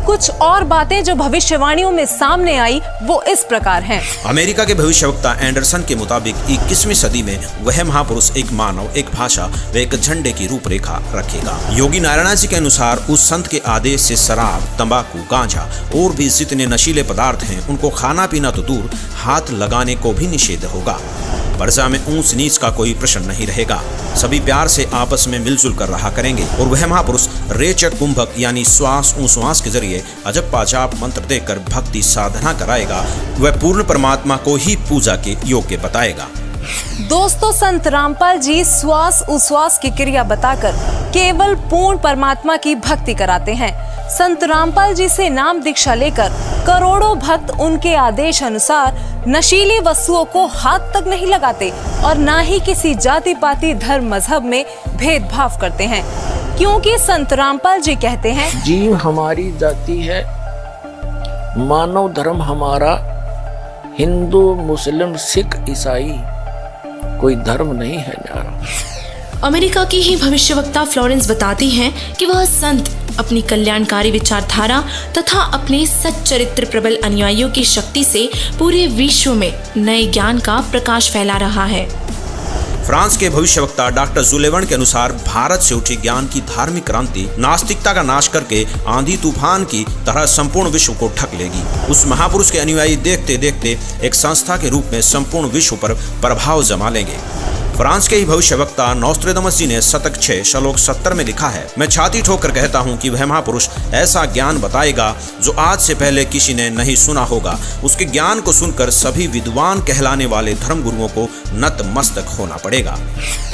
कुछ और बातें जो भविष्यवाणियों में सामने आई वो इस प्रकार हैं। अमेरिका के भविष्यवक्ता एंडरसन के मुताबिक 21वीं सदी में वह महापुरुष एक मानव, एक भाषा व एक झंडे की रूपरेखा रखेगा। योगी नारायण जी के अनुसार उस संत के आदेश से शराब, तंबाकू, गांजा और भी जितने नशीले पदार्थ हैं उनको खाना पीना तो दूर, हाथ लगाने को भी निषेध होगा। प्रजा में ऊंच नीच का कोई प्रश्न नहीं रहेगा। सभी प्यार से आपस में मिलजुल कर रहा करेंगे और वह महापुरुष रेचक कुंभक यानी श्वास उश्वास के जरिए अजब पाजाब मंत्र देकर भक्ति साधना कराएगा। वह पूर्ण परमात्मा को ही पूजा के योग्य बताएगा। दोस्तों, संत रामपाल जी श्वास उश्वास की क्रिया बताकर केवल पूर्ण परमात्मा की भक्ति कराते हैं। संत रामपाल जी से नाम दीक्षा लेकर करोड़ों भक्त उनके आदेश अनुसार नशीली वस्तुओं को हाथ तक नहीं लगाते और ना ही किसी जाति पाति धर्म मजहब में भेदभाव करते हैं, क्योंकि संत रामपाल जी कहते हैं, जीव हमारी जाति है, मानव धर्म हमारा, हिंदू मुस्लिम सिख ईसाई कोई धर्म नहीं है न्यारा। अमेरिका की ही भविष्यवक्ता फ्लोरेंस बताती हैं कि वह संत अपनी कल्याणकारी विचारधारा तथा अपने सच्चरित्र प्रबल अनुयायियों की शक्ति से पूरे विश्व में नए ज्ञान का प्रकाश फैला रहा है। फ्रांस के भविष्यवक्ता डॉक्टर जुलेवन के अनुसार भारत से उठी ज्ञान की धार्मिक क्रांति नास्तिकता का नाश करके आंधी तूफान की तरह संपूर्ण विश्व को ढक लेगी। उस महापुरुष के अनुयायी देखते देखते एक संस्था के रूप में संपूर्ण विश्व पर प्रभाव जमा लेंगे। फ्रांस के ही भविष्यवक्ता नोस्ट्रेदामस जी ने शतक 6 श्लोक 70 में लिखा है, मैं छाती ठोकर कहता हूँ कि वह महापुरुष ऐसा ज्ञान बताएगा जो आज से पहले किसी ने नहीं सुना होगा। उसके ज्ञान को सुनकर सभी विद्वान कहलाने वाले धर्मगुरुओं को नतमस्तक होना पड़ेगा।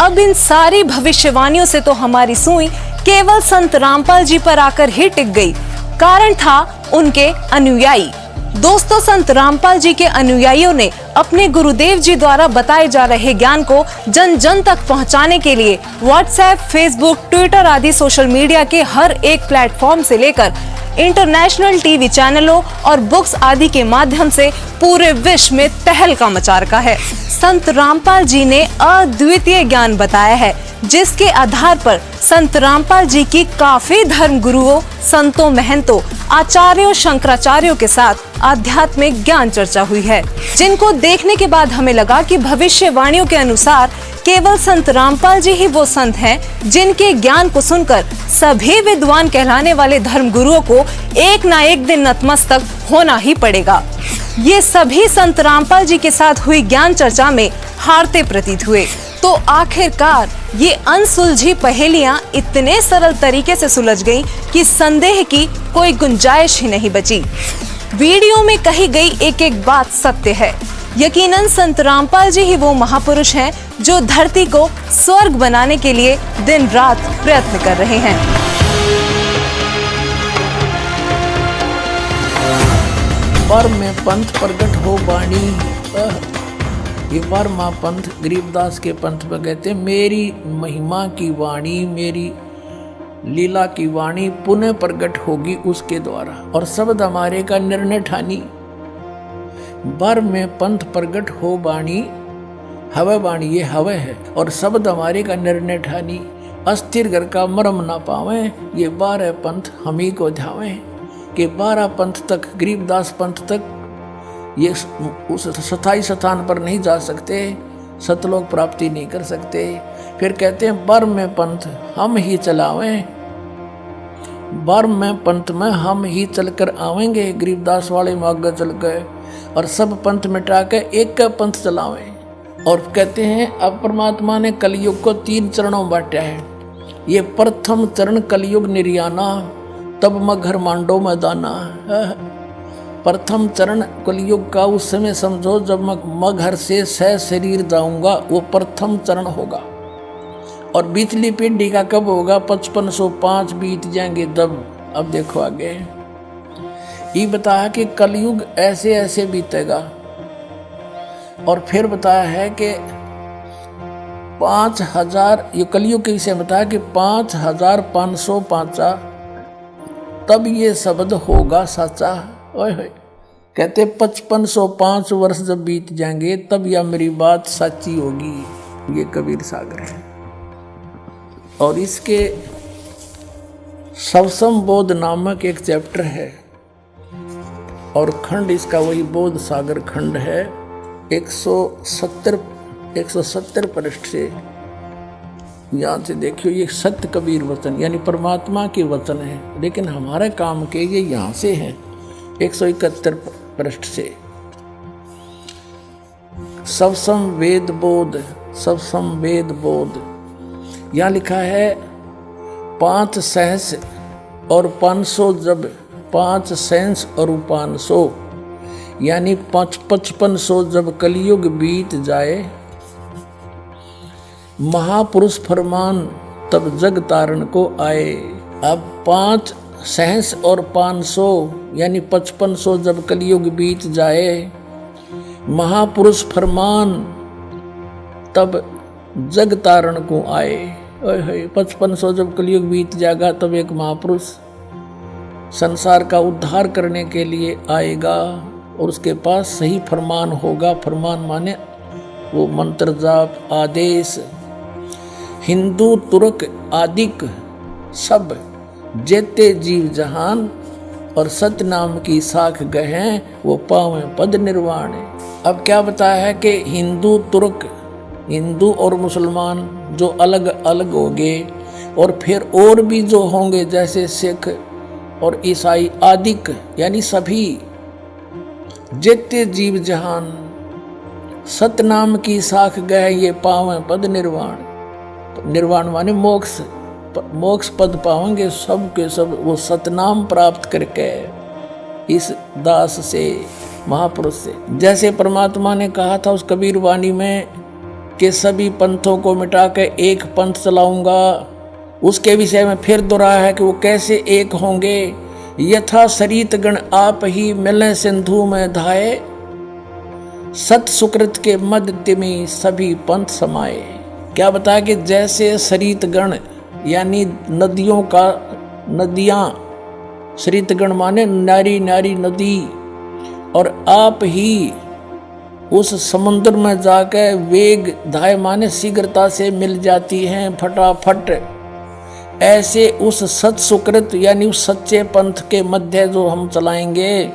अब इन सारी भविष्यवाणियों से तो हमारी सुई केवल संत रामपाल जी पर आकर ही टिक गई। कारण था उनके अनुयायी। दोस्तों, संत रामपाल जी के अनुयायियों ने अपने गुरुदेव जी द्वारा बताए जा रहे ज्ञान को जन जन तक पहुंचाने के लिए व्हाट्सएप, फेसबुक, ट्विटर आदि सोशल मीडिया के हर एक प्लेटफॉर्म से लेकर इंटरनेशनल टीवी चैनलों और बुक्स आदि के माध्यम से पूरे विश्व में तहलका मचा रखा है। संत रामपाल जी ने अद्वितीय ज्ञान बताया है, जिसके आधार पर संत रामपाल जी की काफी धर्म गुरुओं, संतों, महंतों, आचार्यों, शंकराचार्यों के साथ आध्यात्मिक ज्ञान चर्चा हुई है, जिनको देखने के बाद हमें लगा कि भविष्यवाणियों के अनुसार केवल संत रामपाल जी ही वो संत हैं जिनके ज्ञान को सुनकर सभी विद्वान कहलाने वाले धर्म गुरुओं को एक ना एक दिन नतमस्तक होना ही पड़ेगा। ये सभी संत रामपाल जी के साथ हुई ज्ञान चर्चा में हारते प्रतीत हुए। तो आखिरकार ये अनसुलझी पहेलियां इतने सरल तरीके से सुलझ गईं कि संदेह की कोई गुंजाइश ही नहीं बची। वीडियो में कही गई एक एक बात सत्य है। यकीनन संत रामपाल जी ही वो महापुरुष हैं जो धरती को स्वर्ग बनाने के लिए दिन रात प्रयत्न कर रहे हैं। पर में पंथ प्रगट हो बाणी, ये पर माँ पंथ गरीबदास के पंथ में कहते, मेरी महिमा की वाणी, मेरी लीला की वाणी पुनः प्रगट होगी उसके द्वारा, और शब्द हमारे का निर्णय ठानी। बर में पंथ प्रगट हो बाणी, हवे बाणी ये हवे है, और शब्द हमारे का निर्णय ठानी। अस्थिर घर का मरम ना पावे, ये 12 पंथ हम ही को ध्यावे। कि 12 पंथ तक, गरीबदास पंथ तक ये उस स्थायी स्थान पर नहीं जा सकते, सतलोक प्राप्ति नहीं कर सकते। फिर कहते हैं बर में पंथ हम ही चलावें, बर में पंथ में हम ही चलकर आवेंगे। गरीबदास वाले में आगे चल गए और सब पंथ मिटा के एक का पंथ चलावें। और कहते हैं अब परमात्मा ने कलयुग को 3 चरणों में बांटा है। ये प्रथम चरण कलयुग निर्याना, तब मगर मांडो में दाना। प्रथम चरण कलयुग का उस समय समझो जब मैं घर से सह शरीर जाऊंगा, वो प्रथम चरण होगा। और बीचली पीढ़ी का कब होगा? 5505 बीत जाएंगे तब। अब देखो आगे ये बताया कि कलयुग ऐसे ऐसे बीतेगा। और फिर बताया है कि 5000, ये कलयुग के विषय में बताया कि 5505 तब ये शब्द होगा सच्चा। ओए होए, कहते 5505 वर्ष जब बीत जाएंगे तब यह मेरी बात सच्ची होगी। ये कबीर सागर है। और इसके सवसम बोध नामक एक चैप्टर है, और खंड इसका वही बोध सागर खंड है। 170 पृष्ठ से यहाँ से देखियो, ये सत्य कबीर वचन यानी परमात्मा के वचन है, लेकिन हमारे काम के ये यहाँ से हैं। 171 पृष्ठ से सवसम वेद बोध, सवसम वेद बोध यहाँ लिखा है 5 सहस और 500 जब, 5 सहस और 500 यानी 5500 जब कलयुग बीत जाए, महापुरुष फरमान तब जग तारण को आए। अब 5 सहस और 500 यानी 5500 जब कलयुग बीत जाए, महापुरुष फरमान तब जग तारण को आए। 5500 जब कलयुग बीत जाएगा तब एक महापुरुष संसार का उद्धार करने के लिए आएगा, और उसके पास सही फरमान होगा। फरमान माने वो मंत्र जाप आदेश। हिंदू तुर्क आदिक सब जेते जीव जहान, और सत्य नाम की साख गहें वो पावे पद निर्वाण। अब क्या बताया है कि हिंदू तुर्क, हिंदू और मुसलमान जो अलग अलग होंगे, और फिर और भी जो होंगे जैसे सिख और ईसाई आदिक यानी सभी जेते जीव जहान, सतनाम की साख गए ये पावे पद निर्वाण। निर्वाण माने मोक्ष, मोक्ष पद पाएंगे सब के सब वो सतनाम प्राप्त करके इस दास से, महापुरुष से। जैसे परमात्मा ने कहा था उस कबीर वाणी में कि सभी पंथों को मिटा के एक पंथ चलाऊंगा, उसके विषय में फिर दोहराया है कि वो कैसे एक होंगे। यथा सरित गण आप ही मिले सिंधु में धाये, सत सुकृत के मध्य में सभी पंथ समाये। क्या बताया कि जैसे सरित गण यानी नदियों का, नदियां, सरित गण माने नारी नारी नदी, और आप ही उस समुद्र में जाकर वेग धाय माने शीघ्रता से मिल जाती हैं फटाफट। ऐसे उस सत सुकृत यानी उस सच्चे पंथ के मध्य जो हम चलाएंगे,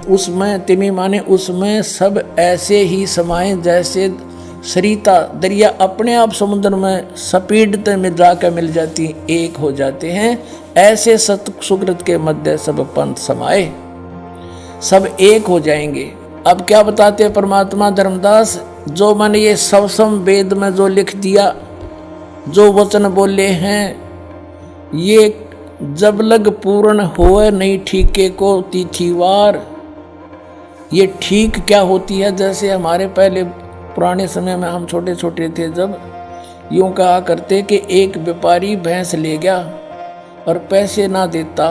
उसमें तिमी माने उसमें सब ऐसे ही समाये जैसे सरिता दरिया अपने आप समुद्र में सपीडते में जाकर मिल जाती, एक हो जाते हैं। ऐसे सत सुकृत के मध्य सब पंथ समाये, सब एक हो जाएंगे। अब क्या बताते हैं परमात्मा धर्मदास, जो मैंने ये सवसम वेद में जो लिख दिया जो वचन बोले हैं ये जब लग पूर्ण होए नहीं ठीके को तिथिवार। ये ठीक क्या होती है? जैसे हमारे पहले पुराने समय में हम छोटे छोटे थे जब यूं कहा करते कि एक व्यापारी भैंस ले गया और पैसे ना देता,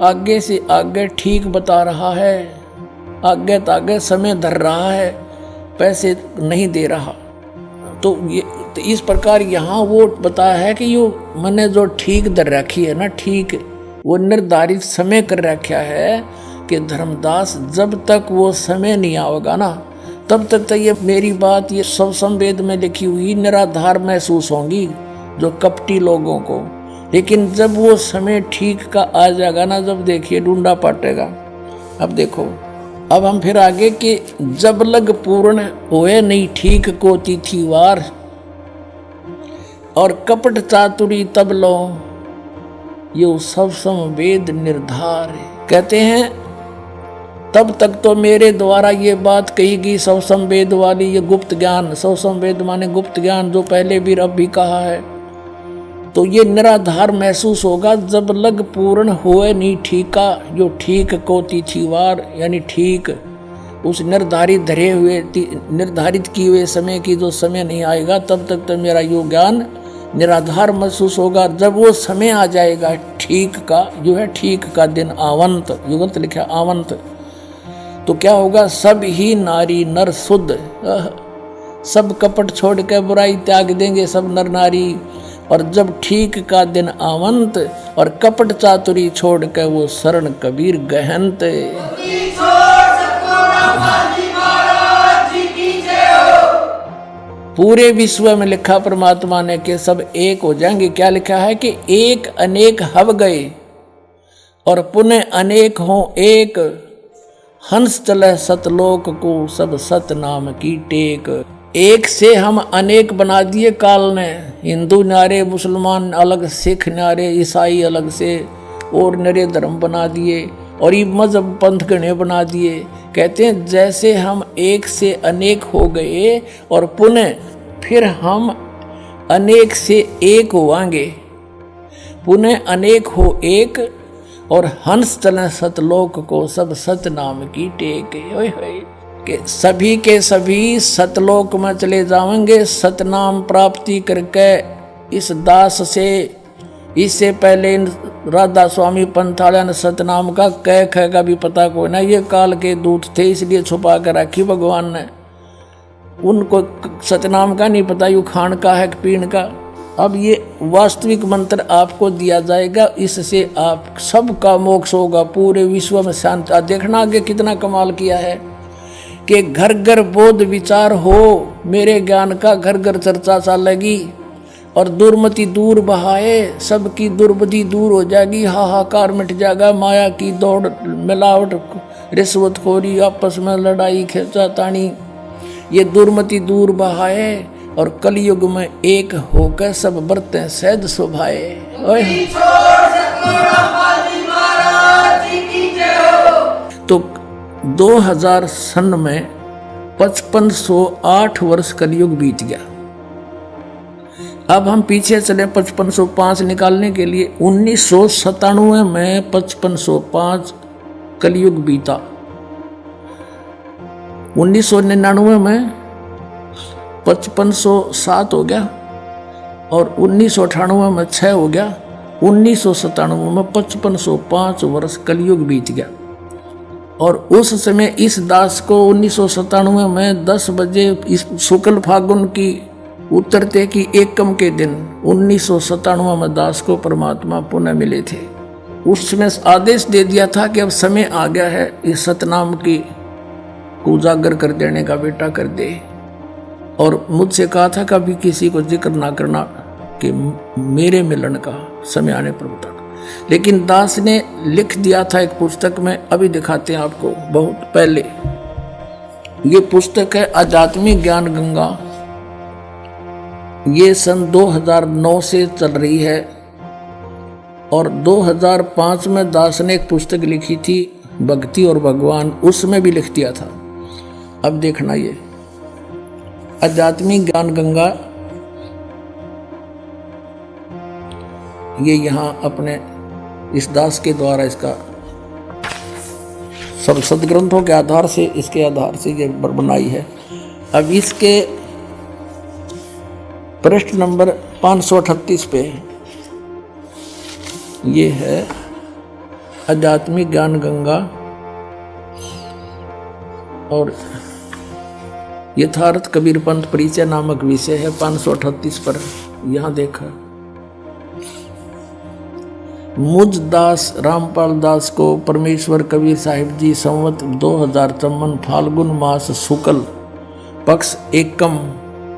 आगे से आगे ठीक बता रहा है, आगे तागे समय धर रहा है, पैसे नहीं दे रहा। तो इस प्रकार यहाँ वो बताया है कि यो मैंने जो ठीक दर रखी है ना, ठीक वो निर्धारित समय कर रखा है कि धर्मदास जब तक वो समय नहीं आएगा ना तब तक तो ये मेरी बात ये सब संवेद में लिखी हुई निराधार महसूस होंगी जो कपटी लोगों को। लेकिन जब वो समय ठीक का आ जाएगा ना, जब देखिए ढूंढा पाटेगा। अब देखो, अब हम फिर आगे कि जब लग पूर्ण होए नहीं ठीक को तिथिवार और कपट चातुरी तब लो ये सब संवेद निर्धार है। कहते हैं तब तक तो मेरे द्वारा ये बात कही गई सब संवेद वाली, ये गुप्त ज्ञान, सब संवेद माने गुप्त ज्ञान जो पहले भी अब भी कहा है। तो ये निराधार महसूस होगा जब लग पूर्ण होए नहीं ठीका, जो ठीक को तिथिवार यानी ठीक उस निर्धारित धरे हुए निर्धारित किए हुए समय की जो समय नहीं आएगा तब तक तो मेरा यो ज्ञान निराधार महसूस होगा। जब वो समय आ जाएगा ठीक का, जो है ठीक का दिन आवंत, युगंत लिखा आवंत, तो क्या होगा? सब ही नारी नर शुद्ध, सब कपट छोड़ के बुराई त्याग देंगे सब नर नारी। और जब ठीक का दिन आवंत और कपट चातुरी छोड़ के वो शरण कबीर गहनत। पूरे विश्व में लिखा परमात्मा ने कि सब एक हो जाएंगे। क्या लिखा है कि एक अनेक हव गए और पुनः अनेक हो एक, हंस चले सतलोक को सब सत नाम की टेक। एक से हम अनेक बना दिए काल ने, हिंदू न्यारे, मुसलमान अलग, सिख न्यारे, ईसाई अलग से और नरे धर्म बना दिए और ये मजहब पंथ गणे बना दिए। कहते हैं जैसे हम एक से अनेक हो गए और पुनः फिर हम अनेक से एक होवांगे, पुनः अनेक हो एक और हंस चले सतलोक को सब सत नाम की टेक। ओए होए के सभी सतलोक में चले जाएंगे सतनाम प्राप्ति करके। इस दास से इससे पहले राधा स्वामी पंथालय ने सतनाम का कह ख का भी पता कोई ना, ये काल के दूत थे इसलिए छुपा कर रखी भगवान ने, उनको सतनाम का नहीं पता यू खान का है पीण का। अब ये वास्तविक मंत्र आपको दिया जाएगा, इससे आप सबका मोक्ष होगा, पूरे विश्व में शांति। देखना आगे कितना कमाल किया है कि घर घर बोध विचार हो, मेरे ज्ञान का घर घर चर्चा चलेगी और दुर्मति दूर बहाए, सबकी दुर्बुद्धि दूर हो जाएगी, हाहाकार मिट जाएगा, माया की दौड़, मिलावट, रिश्वतखोरी, आपस में लड़ाई खींचातानी, ये दुर्मति दूर बहाए और कलयुग में एक होकर सब बरतें सहज शोभाए। तो 2000 सन में 5508 वर्ष कलयुग बीत गया। अब हम पीछे चले 5505 निकालने के लिए। 1997 में 5505 कलयुग बीता, 1999 में 5507 हो गया और 1998 में 6 हो गया, 1997 में 5505 वर्ष कलयुग बीत गया। और उस समय इस दास को 1997 में 10 बजे इस शुक्ल फागुन की उत्तरते की एकम के दिन 1997 में दास को परमात्मा पुनः मिले थे। उसमें आदेश दे दिया था कि अब समय आ गया है इस सतनाम की को उजागर कर देने का, बेटा कर दे। और मुझसे कहा था कभी किसी को जिक्र ना करना कि मेरे मिलन का समय आने पर बता। लेकिन दास ने लिख दिया था एक पुस्तक में, अभी दिखाते हैं आपको, बहुत पहले। ये पुस्तक है आध्यात्मिक ज्ञान गंगा, ये सन 2009 से चल रही है। और 2005 में दास ने एक पुस्तक लिखी थी भक्ति और भगवान, उसमें भी लिख दिया था। अब देखना, ये आध्यात्मिक ज्ञान गंगा ये यहाँ अपने इस दास के द्वारा इसका सब सदग्रंथों के आधार से, इसके आधार से ये बनाई है। अब इसके पृष्ठ नंबर 538 पे ये है आध्यात्मिक ज्ञान गंगा और यथार्थ कबीर पंथ परिचय नामक विषय है। 538 पर यहाँ देखा, मुझ दास रामपाल दास को परमेश्वर कबीर साहिब जी संवत 2053 फाल्गुन मास शुक्ल पक्ष एकम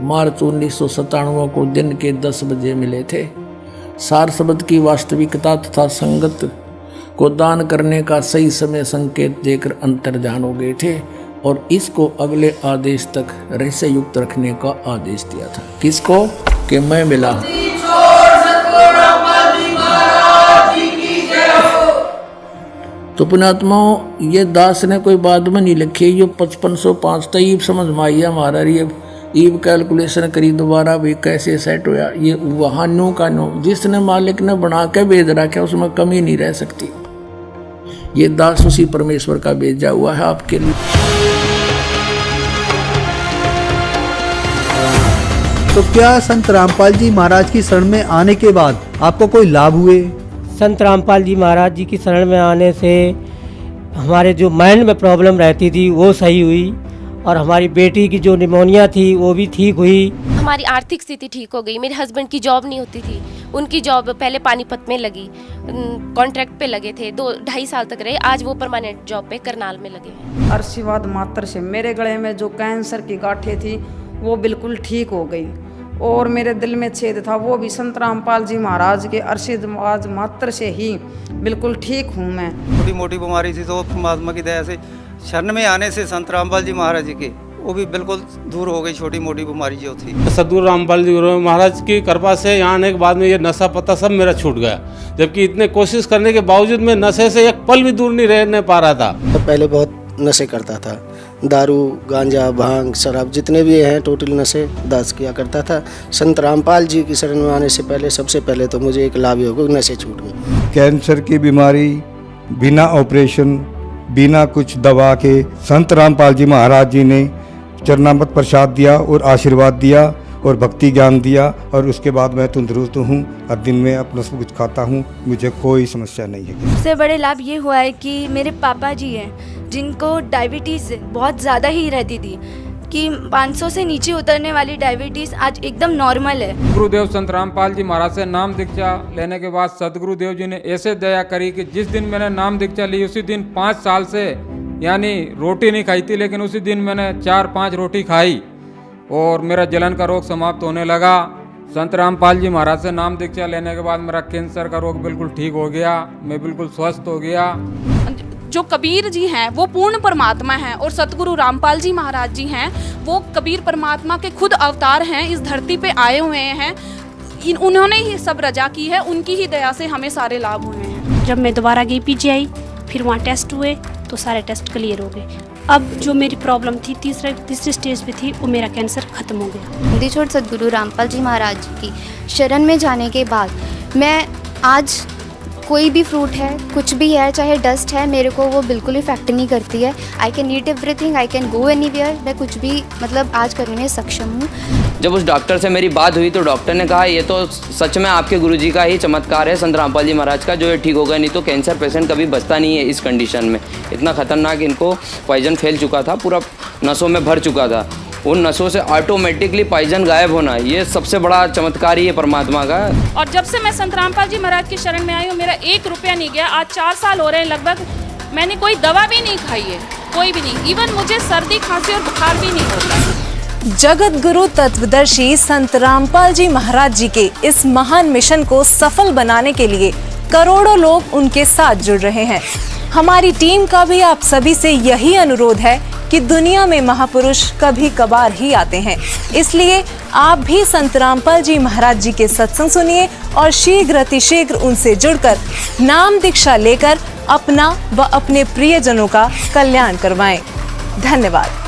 मार्च 1997 को दिन के 10 बजे मिले थे। सार शब्द की वास्तविकता तथा संगत को दान करने का सही समय संकेत देकर अंतर्ध्यान हो गए थे और इसको अगले आदेश तक रहस्य युक्त रखने का आदेश दिया था। किसको? कि मैं मिला। तो पुण्यात्माओं, ये दास ने कोई बाद में नहीं लिखी, ये 5505 तो ईब समझ में आई हमारा। ये ईब कैलकुलेशन करी दोबारा भी कैसे सेट होया। ये वहाँ नो का नो जिसने मालिक ने बना के भेज रखा उसमें कमी नहीं रह सकती। ये दास उसी परमेश्वर का भेजा हुआ है आपके लिए। तो क्या संत रामपाल जी महाराज की शरण में आने के बाद आपको कोई लाभ हुए? संत रामपाल जी महाराज जी की शरण में आने से हमारे जो माइंड में प्रॉब्लम रहती थी वो सही हुई और हमारी बेटी की जो निमोनिया थी वो भी ठीक हुई। हमारी आर्थिक स्थिति ठीक हो गई। मेरे हस्बैंड की जॉब नहीं होती थी, उनकी जॉब पहले पानीपत में लगी, कॉन्ट्रैक्ट पे लगे थे, 2-2.5 साल तक रहे। आज वो परमानेंट जॉब पे करनाल में लगे हैं। आशीर्वाद मात्र से मेरे गले में जो कैंसर की गांठें थी वो बिल्कुल ठीक हो गई और मेरे दिल में छेद था वो भी संत रामपाल जी महाराज के आशीर्वाद मात्र से ही बिल्कुल ठीक हूँ मैं। छोटी मोटी बीमारी थी तो परमात्मा की दया से शरण में आने से संत रामपाल जी महाराज जी के वो भी बिल्कुल दूर हो गई छोटी मोटी बीमारी जो थी। सदगुरु रामपाल जी महाराज की कृपा से यहाँ आने के बाद में ये नशा पता सब मेरा छूट गया, जबकि इतने कोशिश करने के बावजूद मैं नशे से एक पल भी दूर नहीं रहने पा रहा था। तो पहले बहुत नशे करता था, दारू गांजा भांग शराब जितने भी हैं टोटल नशे दास किया करता था। संत रामपाल जी की शरण में आने से पहले सबसे पहले तो मुझे एक लाभ हो गया, नशे छूट गए। कैंसर की बीमारी बिना ऑपरेशन बिना कुछ दवा के संत रामपाल जी महाराज जी ने चरणामृत प्रसाद दिया और आशीर्वाद दिया और भक्ति ज्ञान दिया और उसके बाद मैं तंदुरुस्त हूँ और दिन में अपना सब कुछ खाता हूँ, मुझे कोई समस्या नहीं है। सबसे बड़े लाभ ये हुआ है कि मेरे पापा जी हैं जिनको डायबिटीज़ बहुत ज़्यादा ही रहती थी कि 500 से नीचे उतरने वाली डायबिटीज़ आज एकदम नॉर्मल है। गुरुदेव संत रामपाल जी महाराज से नाम दीक्षा लेने के बाद सदगुरुदेव जी ने ऐसे दया करी कि जिस दिन मैंने नाम दीक्षा ली उसी दिन 5 साल से यानी रोटी नहीं खाई थी, लेकिन उसी दिन मैंने 4-5 रोटी खाई और मेरा जलन का रोग समाप्त होने लगा। संत रामपाल जी महाराज से नाम दीक्षा लेने के बाद मेरा कैंसर का रोग बिल्कुल ठीक हो गया, मैं बिल्कुल स्वस्थ हो गया। जो कबीर जी हैं वो पूर्ण परमात्मा हैं और सतगुरु रामपाल जी महाराज जी हैं वो कबीर परमात्मा के खुद अवतार हैं, इस धरती पे आए हुए हैं। उन्होंने ही सब रजा की है, उनकी ही दया से हमें सारे लाभ हुए हैं। जब मैं दोबारा गई पीजीआई, फिर वहाँ टेस्ट हुए तो सारे टेस्ट क्लियर हो गए। अब जो मेरी प्रॉब्लम थी तीसरे स्टेज पे थी, वो मेरा कैंसर खत्म हो गया। हिंदी छोड़ सतगुरु रामपाल जी महाराज की शरण में जाने के बाद मैं आज कोई भी फ्रूट है, कुछ भी है, चाहे डस्ट है, मेरे को वो बिल्कुल इफेक्ट नहीं करती है। I can eat everything, I can go anywhere, मैं कुछ भी मतलब आज करने में सक्षम हूँ। जब उस डॉक्टर से मेरी बात हुई तो डॉक्टर ने कहा ये तो सच में आपके गुरुजी का ही चमत्कार है संत रामपाल जी महाराज का, जो ये ठीक होगा, नहीं तो कैंसर पेशेंट कभी बचता नहीं है इस कंडीशन में। इतना खतरनाक इनको पॉइजन फैल चुका था, पूरा नसों में भर चुका था। उन नसों से ऑटोमेटिकली पॉइजन गायब होना, ये सबसे बड़ा चमत्कार ही है परमात्मा का। और जब से मैं संत रामपाल जी महाराज की शरण में आई हूँ, मेरा 1 रुपया नहीं गया। आज 4 साल हो रहे हैं लगभग, मैंने कोई दवा भी नहीं खाई है, कोई भी नहीं। इवन मुझे सर्दी खांसी और बुखार भी नहीं होता। जगत गुरु तत्वदर्शी संत रामपाल जी महाराज जी के इस महान मिशन को सफल बनाने के लिए करोड़ों लोग उनके साथ जुड़ रहे हैं। हमारी टीम का भी आप सभी से यही अनुरोध है कि दुनिया में महापुरुष कभी कभार ही आते हैं, इसलिए आप भी संत रामपाल जी महाराज जी के सत्संग सुनिए और शीघ्र अतिशीघ्र उनसे जुड़कर नाम दीक्षा लेकर अपना व अपने प्रियजनों का कल्याण करवाएं। धन्यवाद।